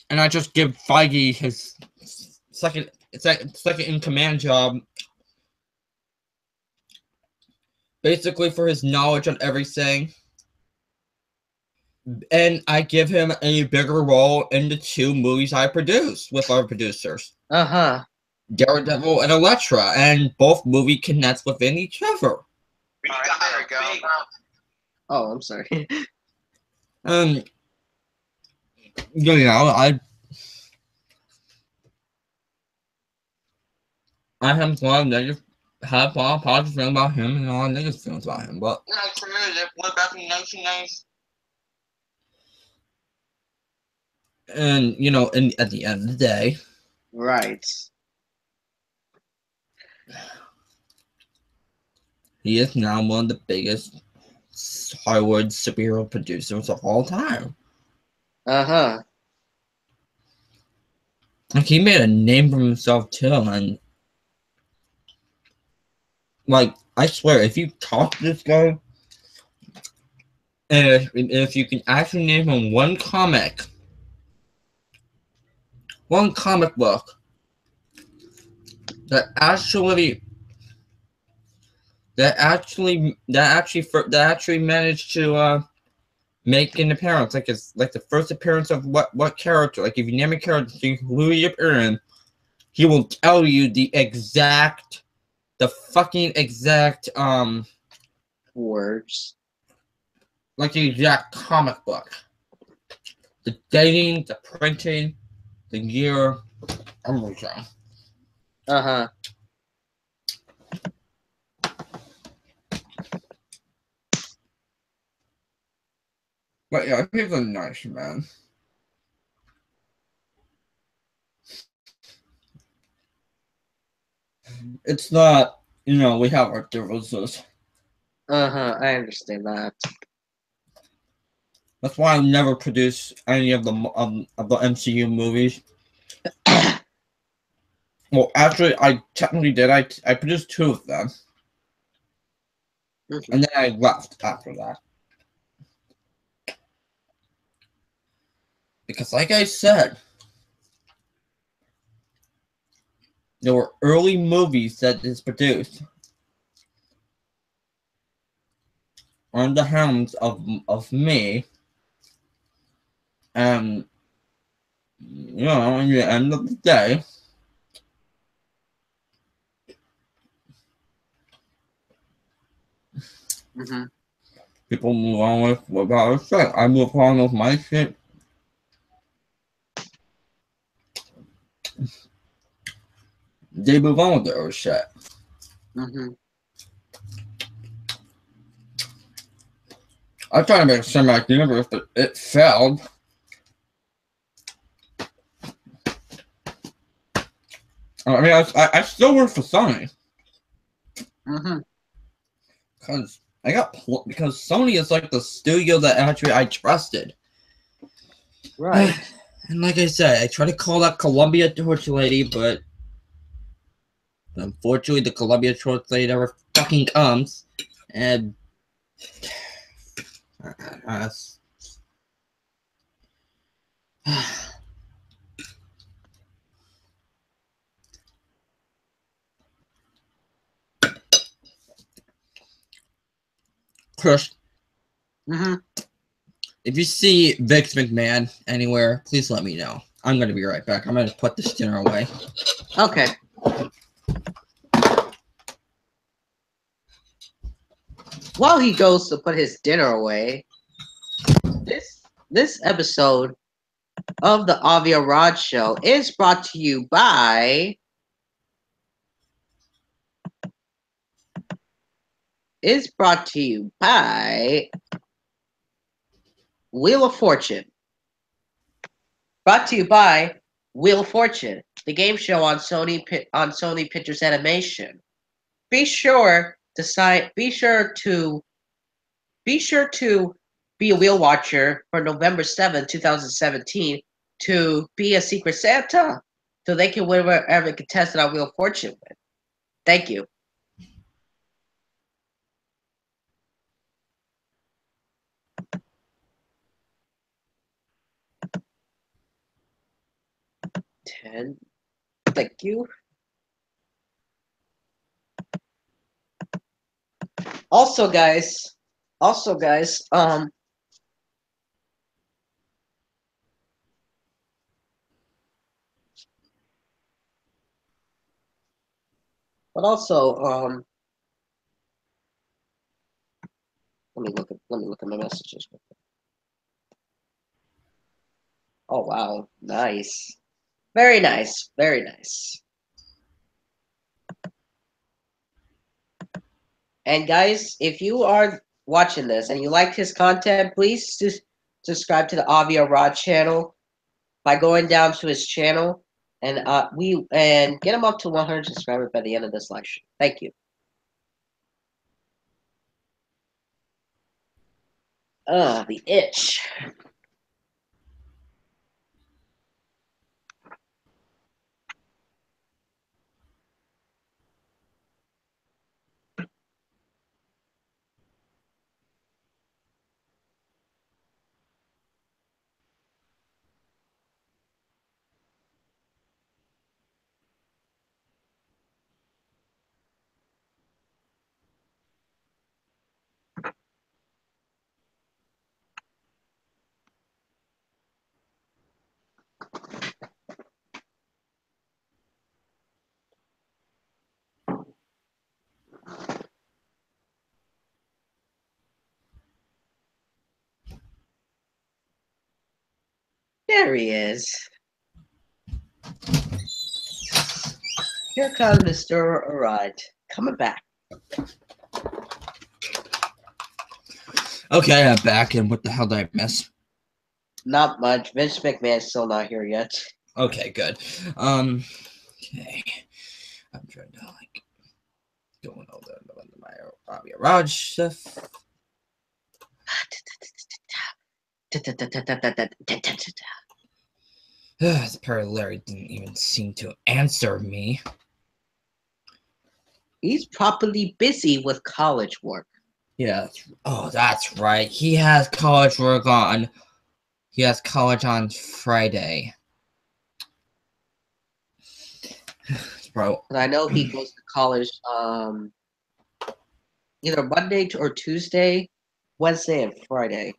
And I just give Feige his second in command job basically for his knowledge on everything. And I give him a bigger role in the 2 movies I produce with our producers. Uh-huh. Daredevil and Elektra, and both movies connect within each other. There we go. Oh, I'm sorry. You know, I have a lot of negative, have a lot of positive feelings about him and a lot of negative feelings about him, but what about the 1990s? And you know, at the end of the day, right, he is now one of the biggest Hollywood superhero producers of all time. Uh-huh. Like, he made a name for himself too, and like, I swear, if you talk to this guy, and if you can actually name him one comic book that actually managed to make an appearance, like it's like the first appearance of what character, like if you name a character who he appeared in, he will tell you the fucking exact words, like the exact comic book, the dating, the printing, the year, everything. Uh-huh. But yeah, he's a nice man. It's not, you know, we have our differences. Uh-huh, I understand that. That's why I never produce any of the MCU movies. Well, actually, I technically did. I produced 2 of them, and then I left after that because, like I said, there were early movies that is produced on the hands of me, and you know, at the end of the day, people move on with what I said. I move on with my shit. They move on with their shit. I tried to make a cinematic universe, but it failed. I mean, I still work for Sony. Because because Sony is like the studio that actually I trusted. Right. And like I said, I tried to call that Columbia Torch Lady, but unfortunately the Columbia Torch Lady never fucking comes. And Chris, if you see Vince McMahon anywhere, please let me know. I'm going to be right back. I'm going to put this dinner away. Okay. While he goes to put his dinner away, this episode of the Avi Arad Show is brought to you by Wheel of Fortune. Brought to you by Wheel of Fortune, the game show on Sony Pictures Animation. Be sure to be a wheel watcher for November 7th, 2017 to be a Secret Santa so they can win whatever contestant on Wheel of Fortune with. Thank you. Thank you. Also, guys. Also, guys. But also, let me look at my messages. Oh wow, nice, very nice, very nice. And guys, if you are watching this and you like his content, please subscribe to the Avi Arad channel by going down to his channel and get him up to 100 subscribers by the end of this live stream. Thank you. The itch. There he is. Here comes Mr. Arad. Coming back. Okay, I'm back, and what the hell did I miss? Not much. Vince McMahon's still not here yet. Okay, good. Okay. I'm trying to like going over my Avi Arad stuff. Apparently Larry didn't even seem to answer me. He's probably busy with college work. Yeah. Oh, that's right. He has college work on. He has college on Friday. Bro. And I know he goes to college either Monday or Tuesday, Wednesday, and Friday.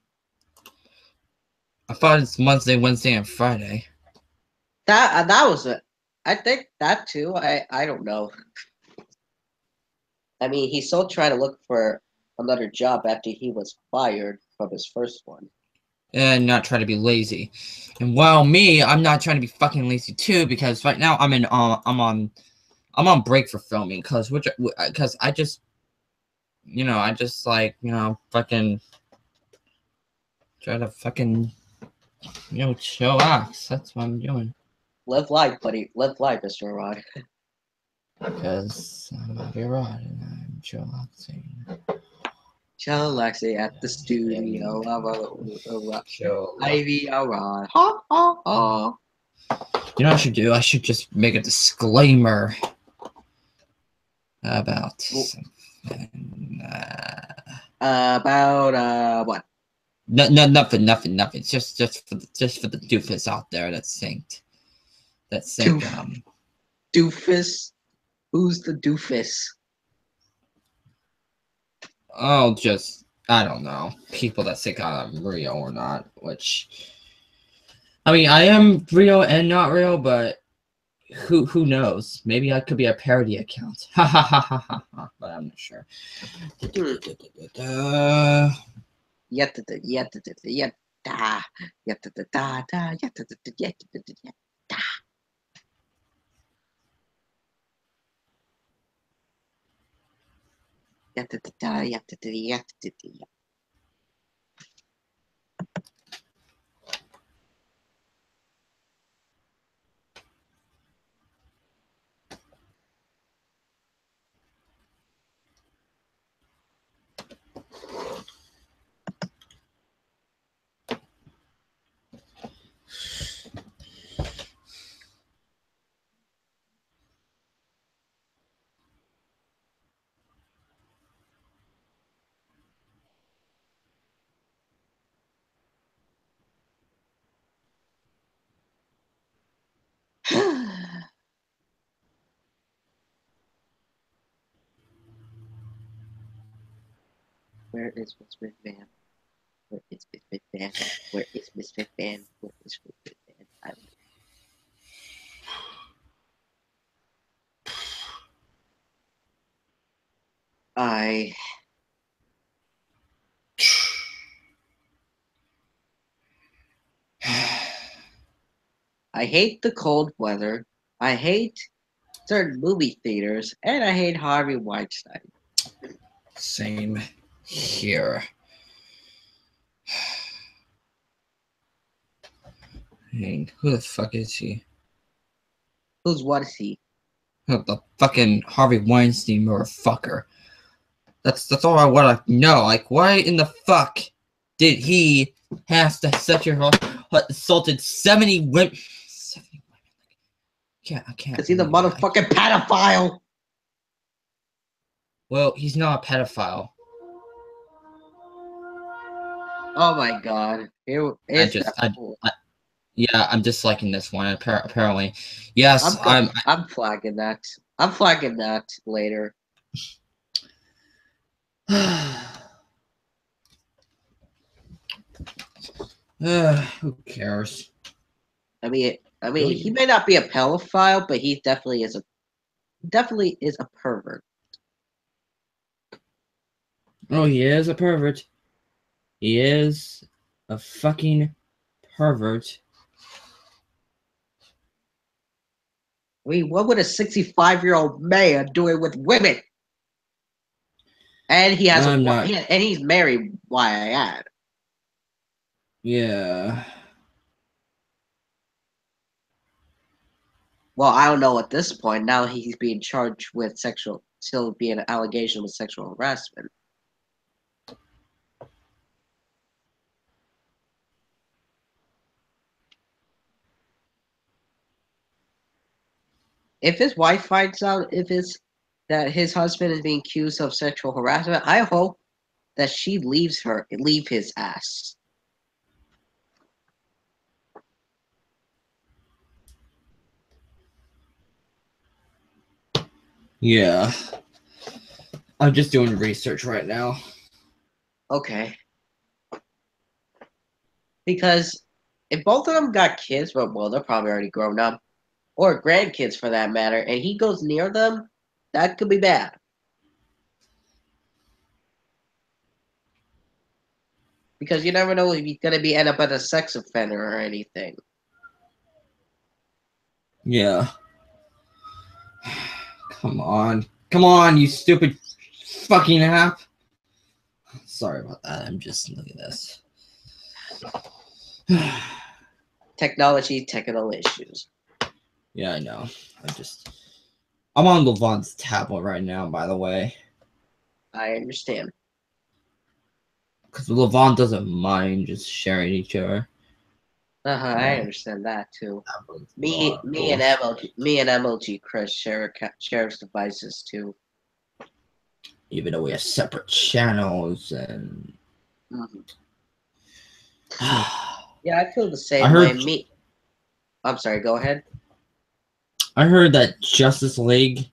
I thought it's Monday, Wednesday, and Friday. That was it. I think that too. I don't know. I mean, he's still trying to look for another job after he was fired from his first one. And not try to be lazy. And while me, I'm not trying to be fucking lazy too, because right now I'm on break for filming, because I just fucking try to fucking chillax. That's what I'm doing. Live life, buddy. Live life, Mr. Arad. Because I'm Avi Arad and I'm chillaxing. Chillaxing at the studio. Ivy Arad. Ha ha ha. You know what I should do? I should just make a disclaimer about something. About what? No, nothing. Just for the doofus out there that think Doofus. Who's the doofus? Oh, just I don't know, people that think I'm real or not. Which I mean, I am real and not real, but who knows? Maybe I could be a parody account. Ha ha ha ha ha. But I'm not sure. Where is Miss McMahon? Where is Miss McMahon? Where is Miss McMahon? Where is Miss McMahon? I hate the cold weather. I hate certain movie theaters, and I hate Harvey Weinstein. Same here. Hey, who the fuck is he? What is he? Oh, the fucking Harvey Weinstein motherfucker. That's all I want to know. Like, why in the fuck did he have to sexually assaulted 70 women? 70 women. I can't. Because he's a motherfucking pedophile. Well, he's not a pedophile. Oh my god. Yeah, I'm disliking this one. Apparently, yes, I'm flagging that. I'm flagging that later. Who cares? I mean, he may not be a pedophile, but he definitely is a pervert. Oh, he is a pervert. He is a fucking pervert. I mean, what would a 65-year-old man doing with women? And he has and he's married. Why I add? Yeah. Well, I don't know at this point. Now he's being charged with still being an allegation with sexual harassment. If his wife finds out that his husband is being accused of sexual harassment, I hope that she leave his ass. Yeah. I'm just doing research right now. Okay. Because if both of them got kids, well, they're probably already grown up, or grandkids for that matter, and he goes near them, that could be bad. Because you never know if he's going to end up as a sex offender or anything. Yeah. Come on, you stupid fucking app. Sorry about that. I'm just looking at this. Technical issues. Yeah, I know. I'm on Levon's tablet right now, by the way. I understand. Because Levon doesn't mind just sharing each other. I understand that too. Me and MLG Chris shares devices too. Even though we have separate channels and. Mm-hmm. Yeah, I feel the same way. I'm sorry. Go ahead. I heard that Justice League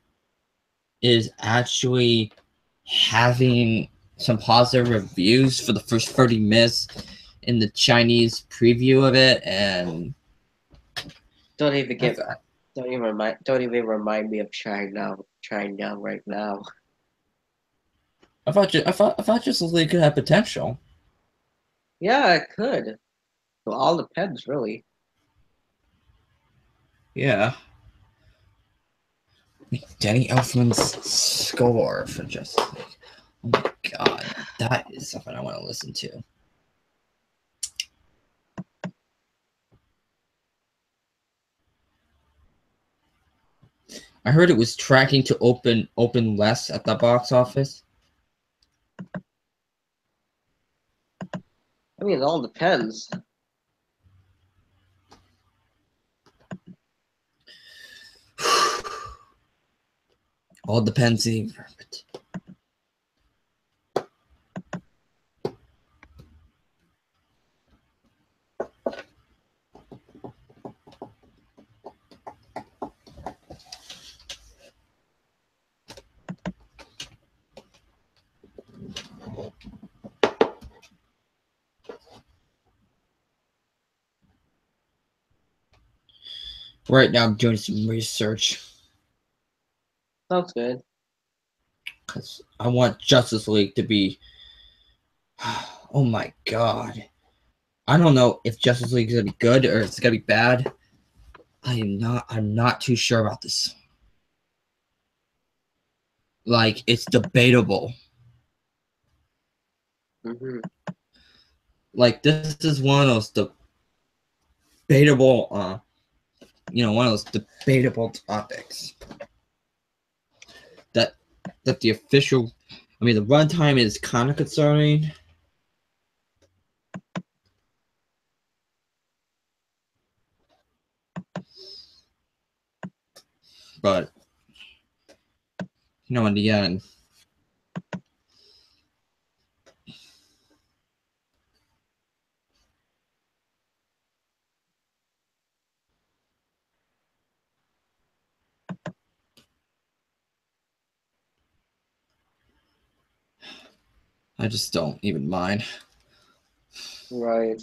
is actually having some positive reviews for the first 30 minutes in the Chinese preview of it, and don't even remind me of China right now. I thought Justice League could have potential. Yeah, it could. It all depends, really. Yeah. Danny Elfman's score for Justice League. Oh my god, that is something I want to listen to. I heard it was tracking to open less at the box office. I mean, it all depends. All depends. Right now, I'm doing some research Sounds good. because I want Justice League to be. Oh my god! I don't know if Justice League is gonna be good or it's gonna be bad. I'm not too sure about this. Like, it's debatable. Mm-hmm. Like, this is one of those debatable, one of those debatable topics that the official. I mean, the runtime is kind of concerning. But in the end, I just don't even mind. Right.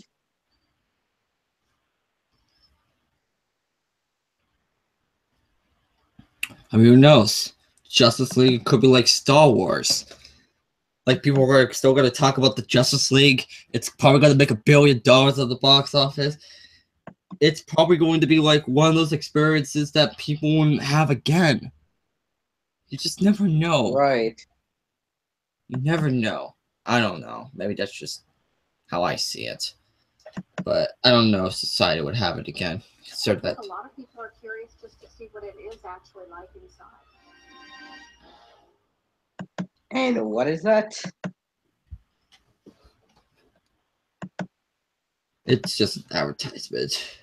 I mean, who knows? Justice League could be like Star Wars. Like, people are still going to talk about the Justice League. It's probably going to make $1 billion at the box office. It's probably going to be like one of those experiences that people won't have again. You just never know. Right. You never know. I don't know. Maybe that's just how I see it. But I don't know if society would have it again. Consider that. A lot of people are curious just to see what it is actually like inside. And what is that? It's just an advertisement.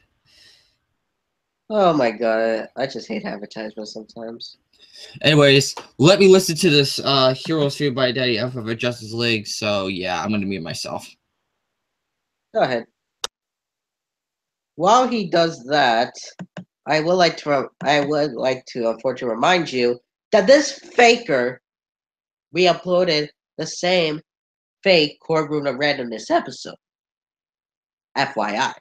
Oh my god, I just hate advertisements sometimes. Anyways, let me listen to this Heroes Feared by Daddy F of a Justice League. So yeah, I'm gonna mute myself. Go ahead. While he does that, I would like to unfortunately remind you that this faker re-uploaded the same fake Courtroom of Randomness episode. FYI.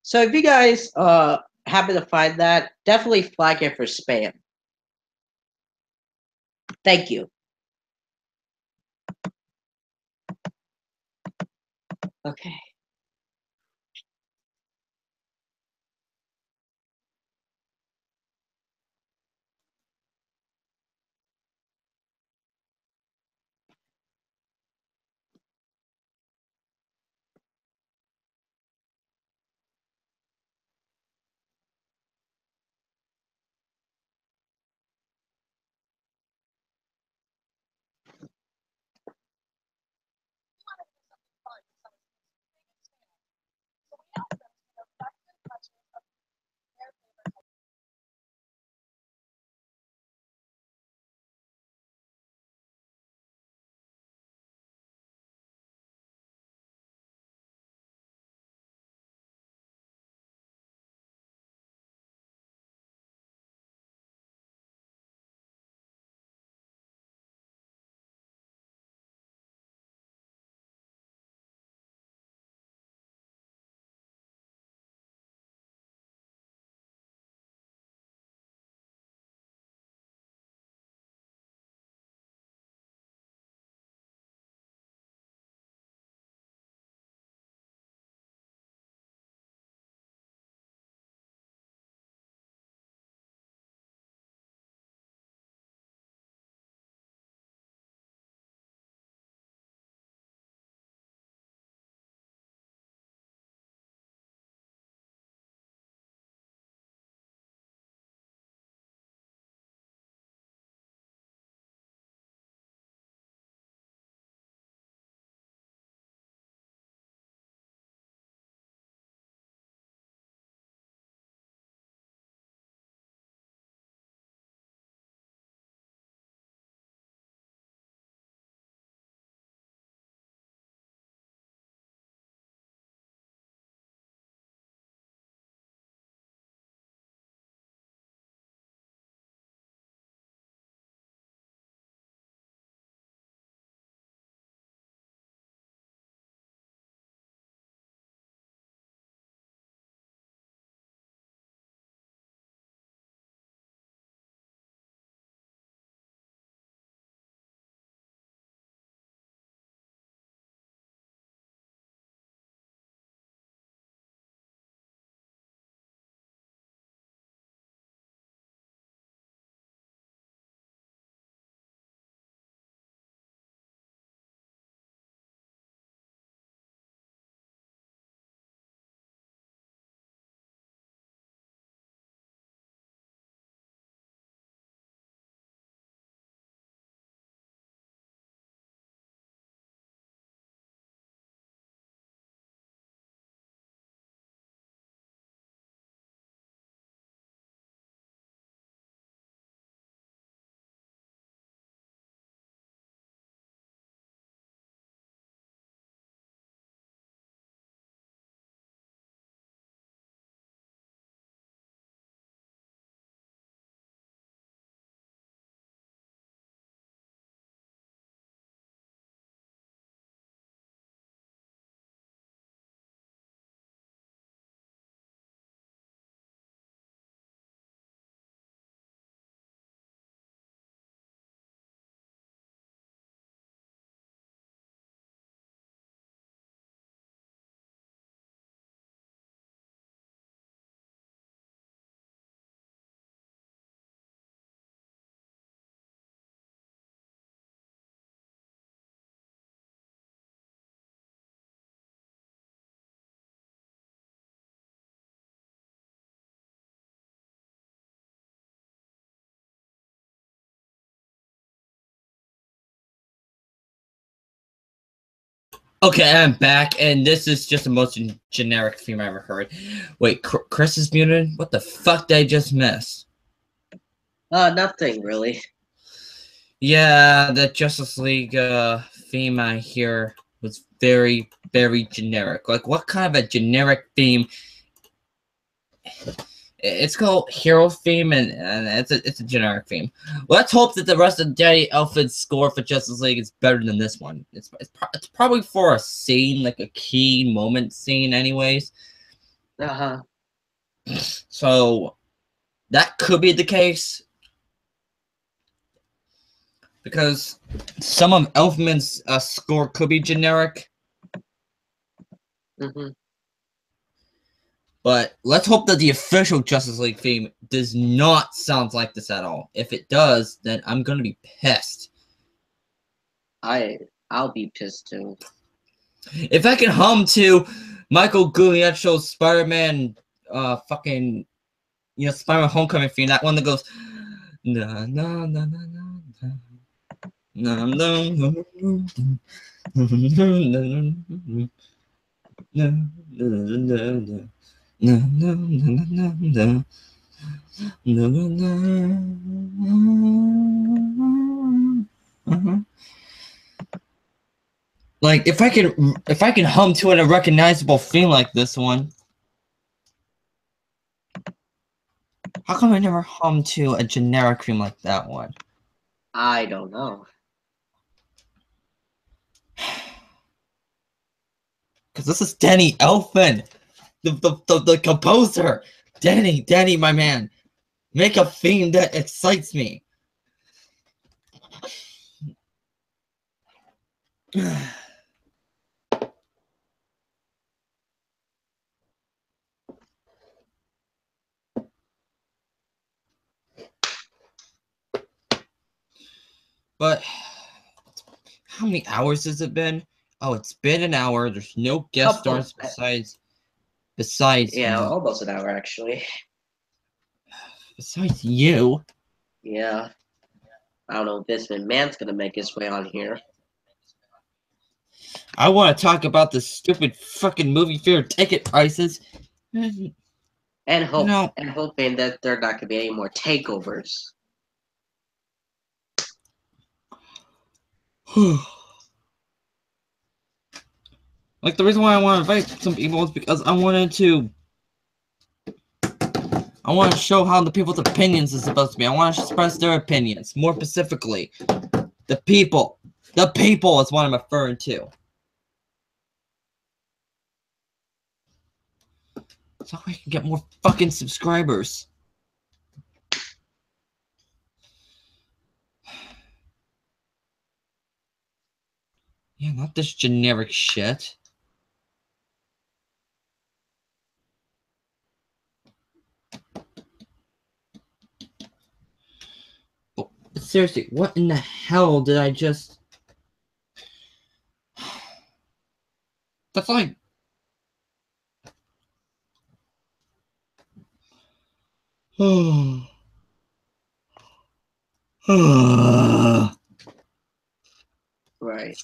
So if you guys happen to find that, definitely flag it for spam. Thank you. Okay. Okay, I'm back, and this is just the most generic theme I ever heard. Wait, Chris is muted? What the fuck did I just miss? Nothing really. Yeah, the Justice League theme I hear was very, very generic. Like, what kind of a generic theme? It's called Hero Theme, and it's a generic theme. Let's hope that the rest of Danny Elfman's score for Justice League is better than this one. It's probably for a scene, like a key moment scene, anyways. So that could be the case, because some of Elfman's score could be generic. But let's hope that the official Justice League theme does not sound like this at all. If it does, then I'm gonna be pissed. I'll be pissed too. If I can hum to Michael Guglielmo's Spider-Man, fucking, Spider-Man Homecoming theme, that one that goes, na na na na na na na na. Like, if I can hum to a recognizable theme like this one, how come I never hum to a generic theme like that one? I don't know. Because this is Danny Elfman, the composer. Danny, my man, make a theme that excites me. But how many hours has it been? Oh, it's been an hour. There's no guest stars besides yeah, almost an hour actually. Besides you. Yeah. I don't know if this man's gonna make his way on here. I want to talk about the stupid fucking movie theater ticket prices. And hoping that there are not gonna be any more takeovers. Like, the reason why I want to invite some people is because I want to show how the people's opinions is supposed to be. I want to express their opinions. More specifically, the people. The people is what I'm referring to. So we can get more fucking subscribers. Yeah, not this generic shit. Oh, seriously, what in the hell did I just... That's like... Right.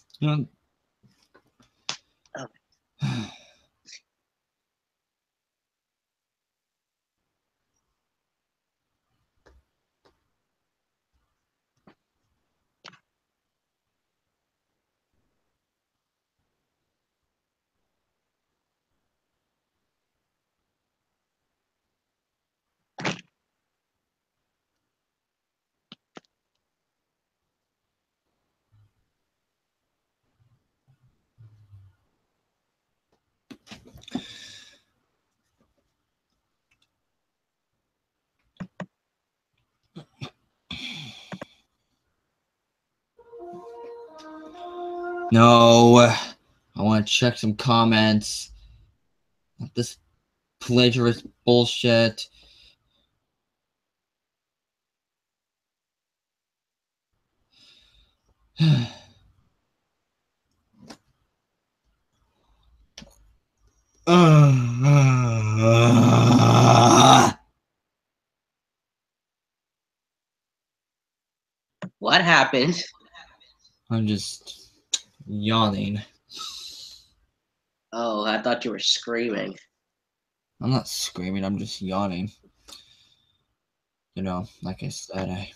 No, I want to check some comments. Not this plagiarist bullshit. What happened? I'm just yawning. Oh, I thought you were screaming. I'm not screaming, I'm just yawning. You know, like I said,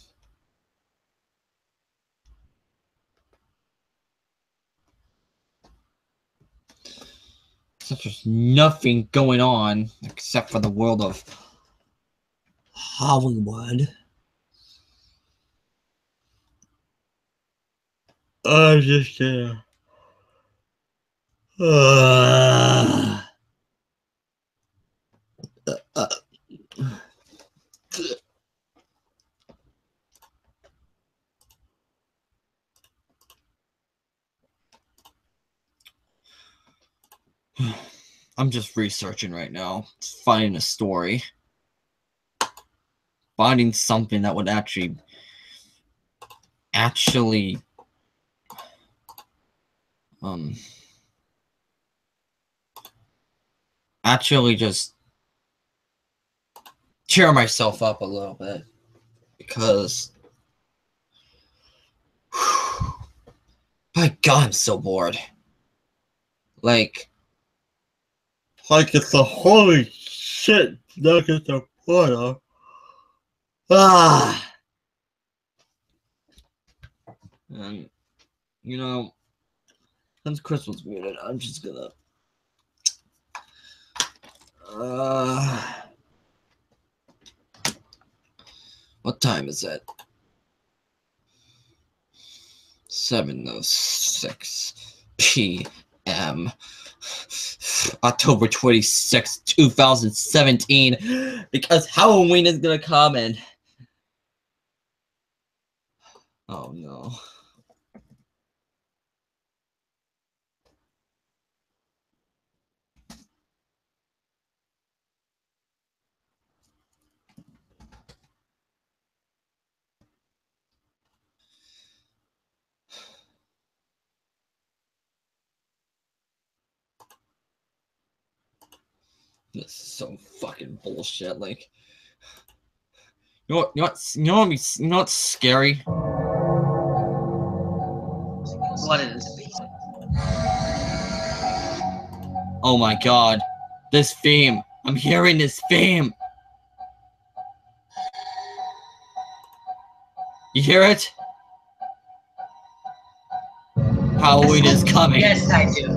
Except there's nothing going on except for the world of Hollywood. I'm just I'm just researching right now, finding a story, finding something that would actually just cheer myself up a little bit, because my God, I'm so bored. Like it's a holy shit nugget of water. And you know, since Christmas muted, I'm just gonna what time is it? 7:06 p.m. October 26th, 2017, because Halloween is gonna come and oh no. This is so fucking bullshit. Like, you know what's scary? What is? Oh my God, this theme. I'm hearing this theme. You hear it? Halloween is coming. Yes, I do.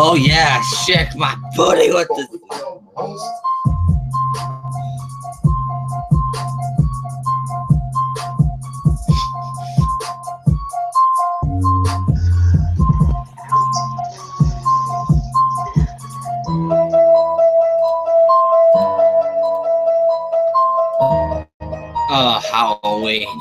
Oh yeah, shake my booty with this. Halloween.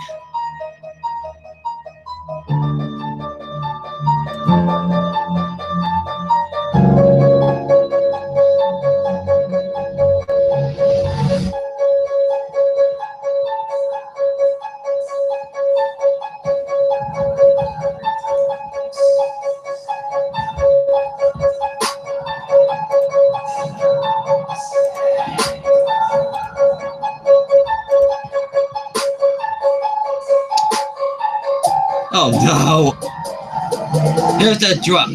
Oh no! Here's the drop.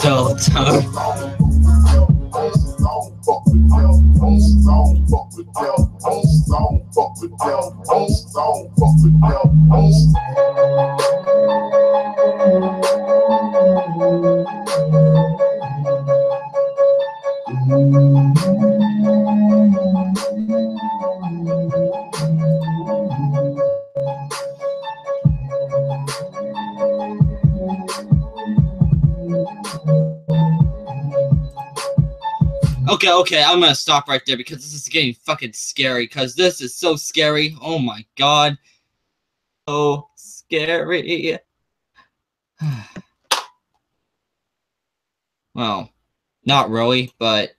Don't. Okay, I'm gonna stop right there because this is getting fucking scary. Because this is so scary. Oh my god. So scary. Well, not really, but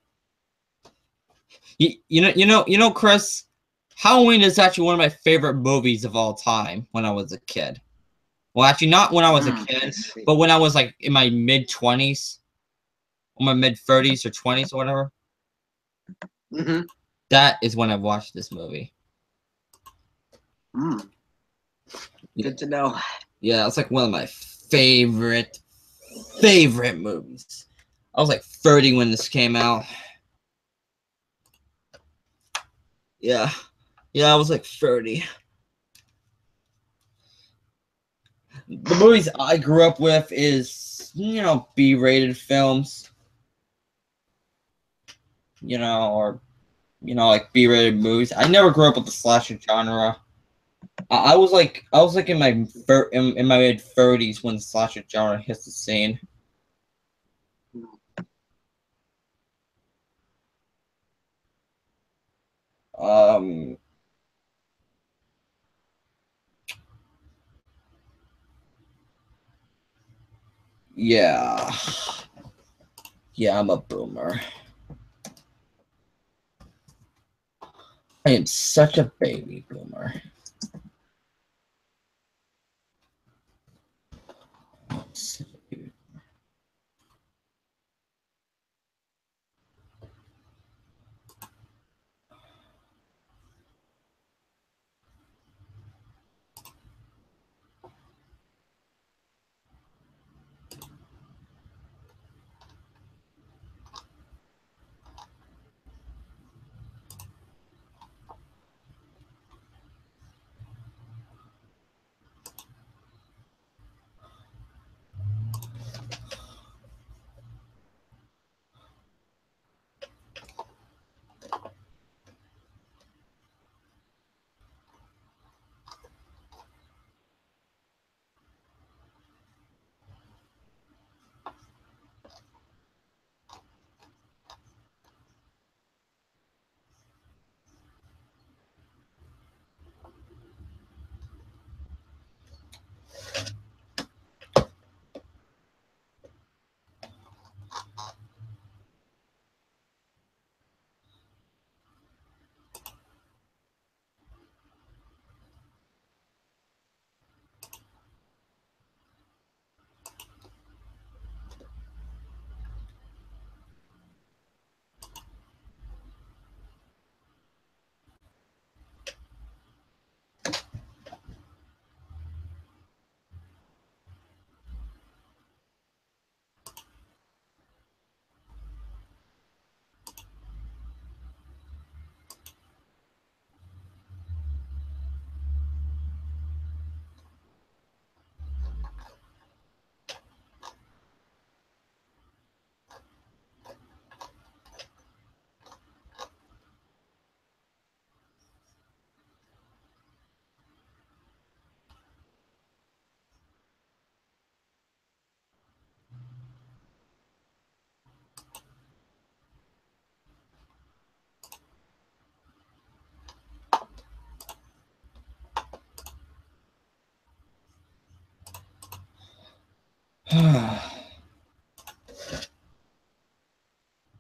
you know, Chris, Halloween is actually one of my favorite movies of all time when I was a kid. Well, actually, not when I was a kid, but when I was like in my mid-20s, or my mid-30s or 20s or whatever. Mm-hmm. That is when I watched this movie. Mm. Good to know. Yeah, it's like one of my favorite movies. I was like 30 when this came out. Yeah, I was like 30. The movies I grew up with is, you know, B-rated films. You know, or, you know, like B-rated movies. I never grew up with the slasher genre. I was like in my mid-30s when the slasher genre hits the scene. Yeah. Yeah, I'm a boomer. I am such a baby boomer.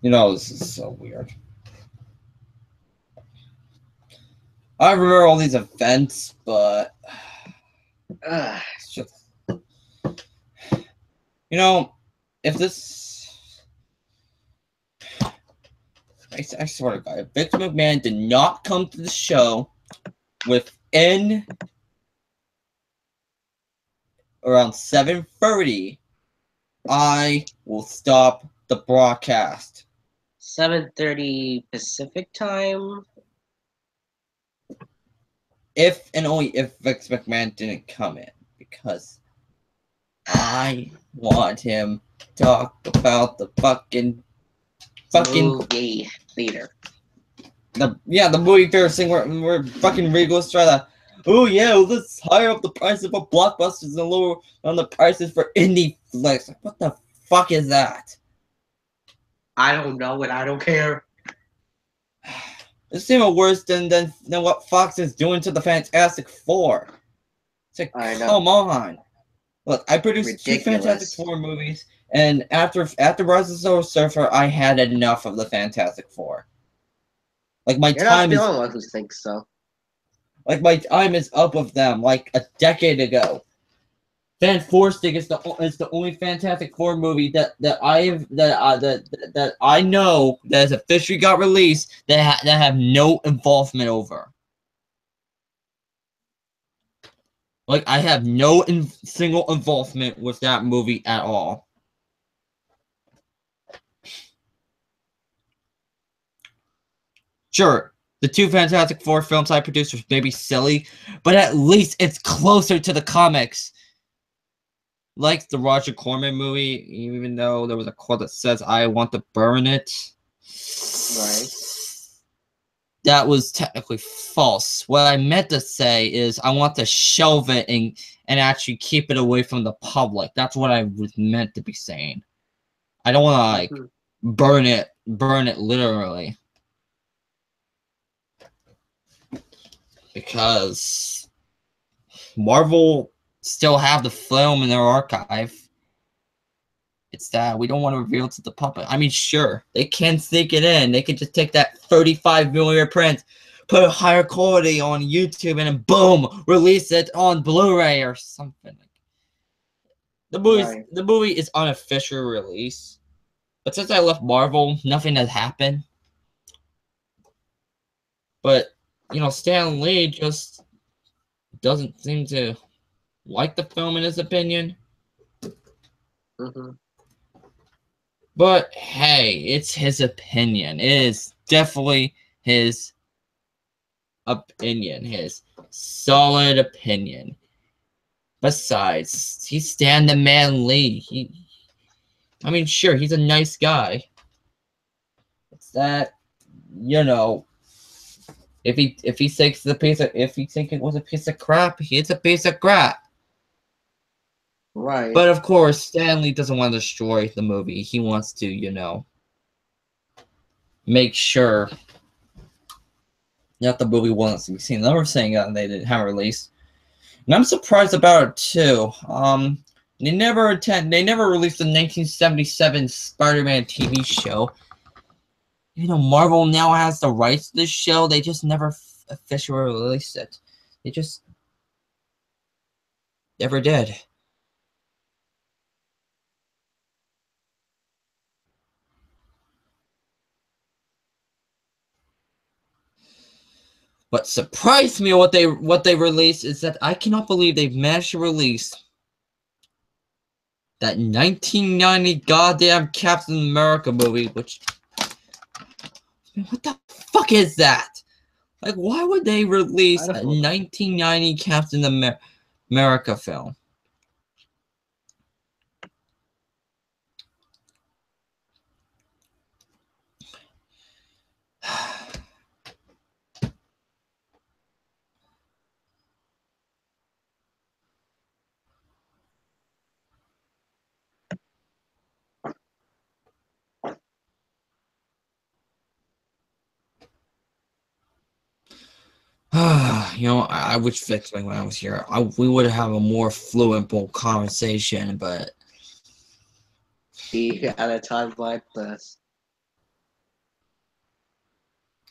You know, this is so weird. I remember all these events, but it's just, you know, if this, I swear to God, if Victor McMahon did not come to the show within around 7:30, I will stop the broadcast. 7:30 Pacific time. If and only if Vince McMahon didn't come in, because I want him to talk about the fucking movie theater. The movie theater thing where fucking Regal's trying to, oh yeah, let's higher up the prices for blockbusters and lower on the prices for indie flicks. Like, what the fuck is that? I don't know and I don't care. It's even worse than what Fox is doing to the Fantastic Four. It's like, I know. come on. Look, I produced 2 Ridiculous. Fantastic Four movies, and after Rise of the Silver Surfer, I had enough of the Fantastic Four. Like my You're time not is the only one who thinks so. like my time is up with them. Like a decade ago. Fantastic is the only Fantastic Four movie that I know that has officially got released that have no involvement over. Like I have no single involvement with that movie at all. Sure, the 2 Fantastic Four films I produced was maybe silly, but at least it's closer to the comics. Like the Roger Corman movie, even though there was a quote that says, "I want to burn it." Right. That was technically false. What I meant to say is I want to shelve it and actually keep it away from the public. That's what I was meant to be saying. I don't want to like burn it literally. Because Marvel still have the film in their archive. It's that we don't want to reveal it to the public. I mean, sure, they can sneak it in. They could just take that 35mm print, put a higher quality on YouTube, and then boom, release it on Blu-ray or something. The movie is unofficial release, but since I left Marvel, nothing has happened. But you know, Stan Lee just doesn't seem to like the film in his opinion. But hey, it's his opinion. It is definitely his opinion. His solid opinion. Besides, he's Stan the Man Lee. I mean, sure, he's a nice guy. It's that, you know, if he thinks if he think it was a piece of crap, it's a piece of crap. Right. But of course, Stanley doesn't want to destroy the movie. He wants to, you know, make sure that the movie wants to be seen. They were saying that they didn't have a release, and I'm surprised about it too. They never released the 1977 Spider-Man TV show. You know, Marvel now has the rights to this show. They just never officially released it. They just never did. What surprised me what they released is that I cannot believe they've managed to release that 1990 goddamn Captain America movie, which, what the fuck is that? Like, why would they release a 1990 Captain America film? You know, I wish Fixing when I was here. We would have a more fluent conversation, but at a time like this,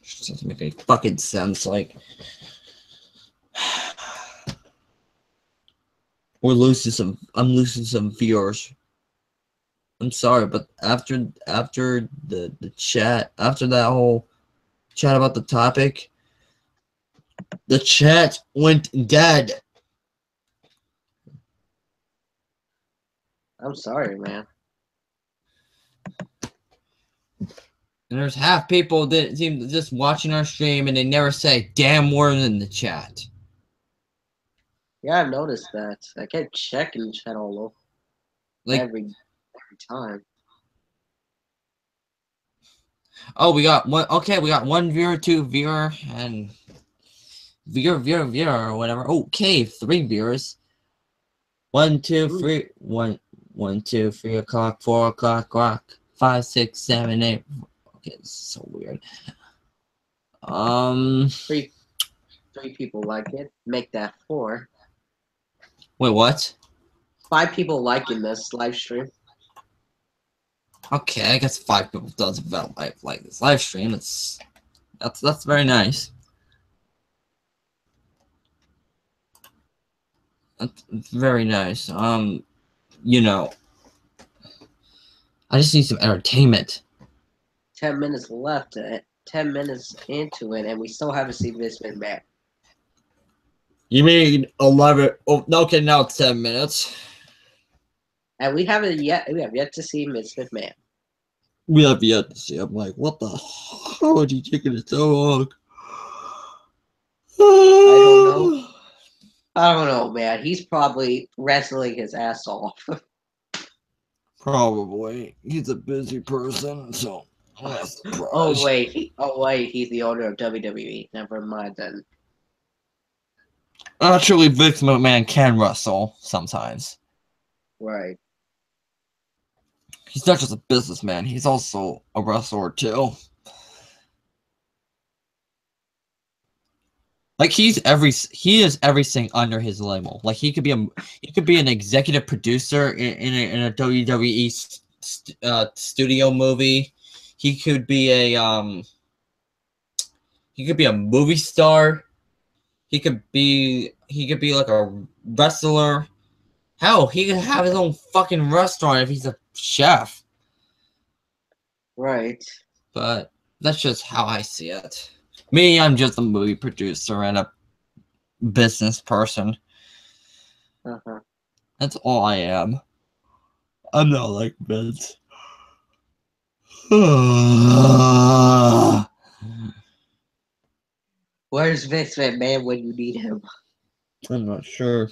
it doesn't make any fucking sense. Like, I'm losing some viewers. I'm sorry, but after the chat, after that whole chat about the topic, the chat went dead. I'm sorry, man. And there's half people that seem just watching our stream and they never say damn word in the chat. Yeah, I've noticed that. I kept checking chat all over. Like every time. Oh, we got one. Okay, we got one viewer, 2 viewer, and viewer, or whatever. Okay, 3 viewers. 1, 2, 3. 1, 2, 3 o'clock, 4 o'clock, rock. 5, 6, 7, 8. Okay, this is so weird. Three people like it. Make that 4. Wait, what? 5 people liking this live stream. Okay, I guess 5 people does like this live stream. That's very nice. That's very nice. You know, I just need some entertainment. 10 minutes left. 10 minutes into it, and we still haven't seen Vince McMahon. You mean 11? Oh, okay, now it's 10 minutes. And we have yet to see Vince McMahon. We have yet to see. I'm like, what the hell are you taking it so long? I don't know, man. He's probably wrestling his ass off. Probably. He's a busy person, so. Oh wait, he's the owner of WWE. Never mind then. Actually, Vince McMahon can wrestle sometimes. Right. He's not just a businessman, he's also a wrestler too. Like he is everything under his label. Like he could be an executive producer in a WWE studio movie. He could be a movie star. He could be like a wrestler. Hell, he could have his own fucking restaurant if he's a chef. Right. But that's just how I see it. Me, I'm just a movie producer and a business person. Uh-huh. That's all I am. I'm not like Vince. Where's Vince McMahon when you need him? I'm not sure.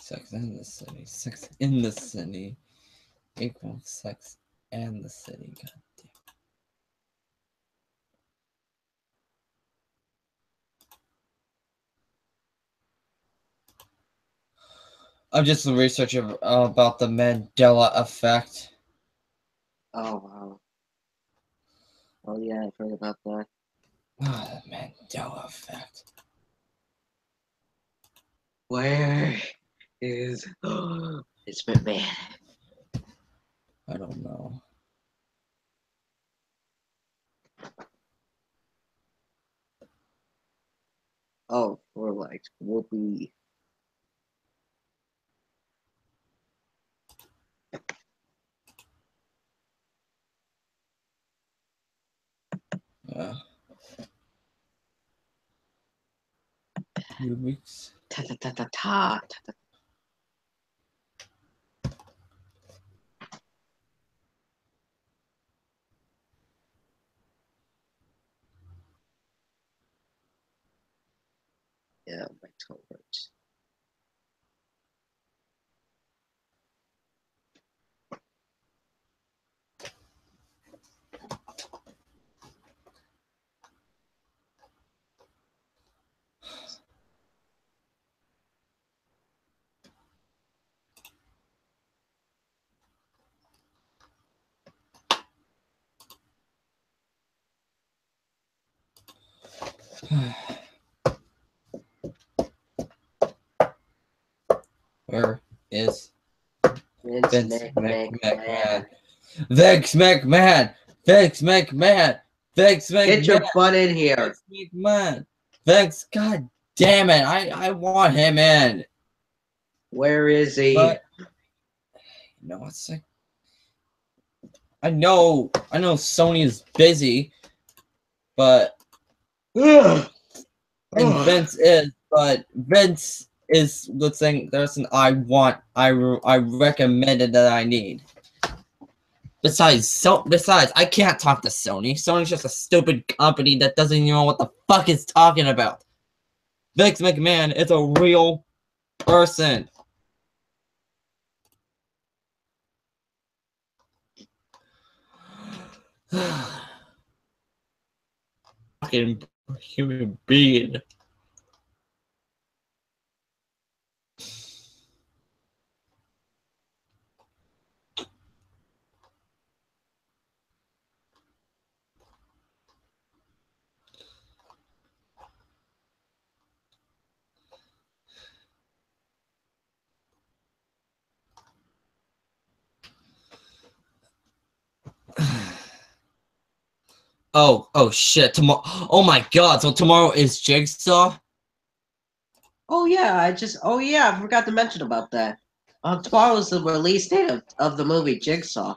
Sex in the city. Sex in the city equals sex and the city. God damn. I'm just researching about the Mandela effect. Oh wow. Oh yeah, I've heard about that. Ah, the Mandela effect. Where is it's McMahon? I don't know. Oh, we're like Whoopi. Yeah. 2 weeks. Ta ta ta ta ta. Yeah, my toe hurts. Where is Vince Vince McMahon. McMahon? Vince McMahon! Vince McMahon! Vince Get your McMahon! butt in here. Vince McMahon! Vince, god damn it! I want him in. Where is he? But no, it's like I know Sony is busy, but Ugh. and Vince is, but Vince is the thing. There's an I recommended that I need. Besides, I can't talk to Sony. Sony's just a stupid company that doesn't even know what the fuck it's talking about. Vince McMahon is a real person. Fucking human being. Oh shit, tomorrow. Oh my god, so tomorrow is Jigsaw? Oh yeah, I forgot to mention about that. Tomorrow is the release date of the movie Jigsaw.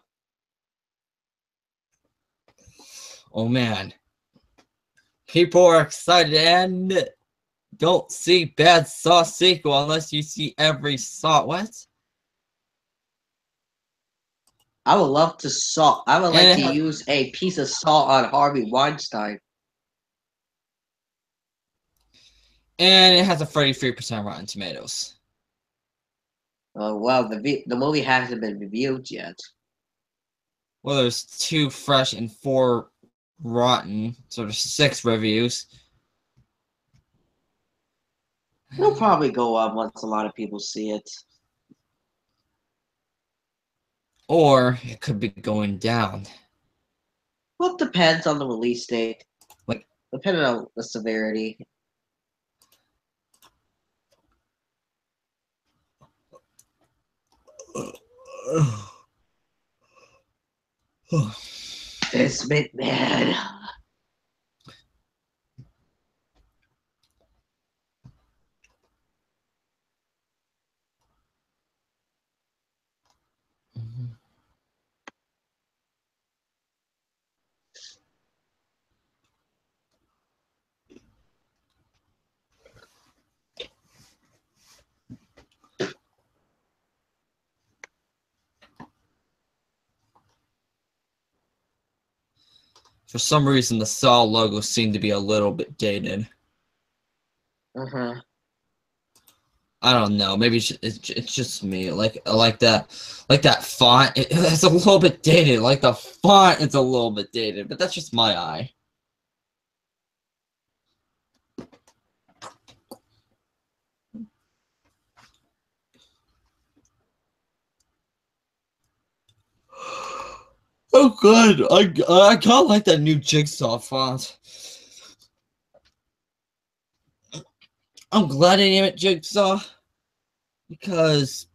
Oh man. People are excited and don't see Bad Saw sequel unless you see every Saw. What? I would love to saw. I would like to use a piece of salt on Harvey Weinstein. And it has a 33% Rotten Tomatoes. Well, the movie hasn't been reviewed yet. Well, there's 2 fresh and 4 rotten, so there's 6 reviews. It'll probably go up once a lot of people see it. Or it could be going down. Well, it depends on the release date. Like, depending on the severity. Vince McMahon. For some reason, the Saw logo seemed to be a little bit dated. I don't know. Maybe it's just me. Like that font. It's a little bit dated. Like the font, it's a little bit dated. But that's just my eye. Oh, good. I kind of like that new Jigsaw font. I'm glad they named it Jigsaw because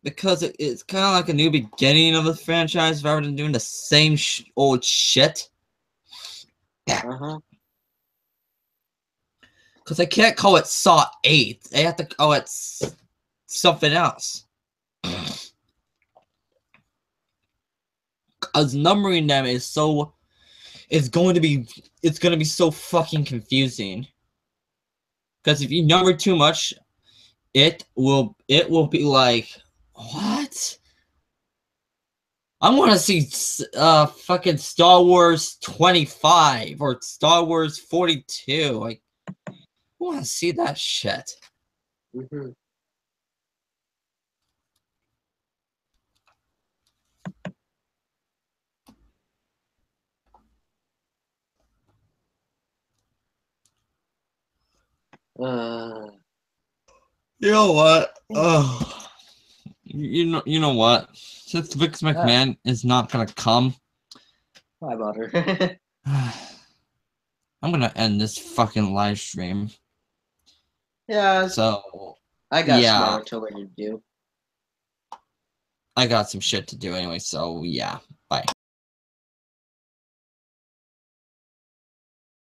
it's kind of like a new beginning of the franchise rather than doing the same old shit. Because they can't call it Saw 8. They have to call it something else. Because numbering them is going to be so fucking confusing. Because if you number too much, it will be like, what? I want to see fucking Star Wars 25 or Star Wars 42. Like, Who wants to see that shit? Mm-hmm. You know what? Oh, you know what? Since Vince McMahon is not gonna come, Why bother? I'm gonna end this fucking live stream. Yeah. So I got some to what you do. I got some shit to do anyway. So yeah.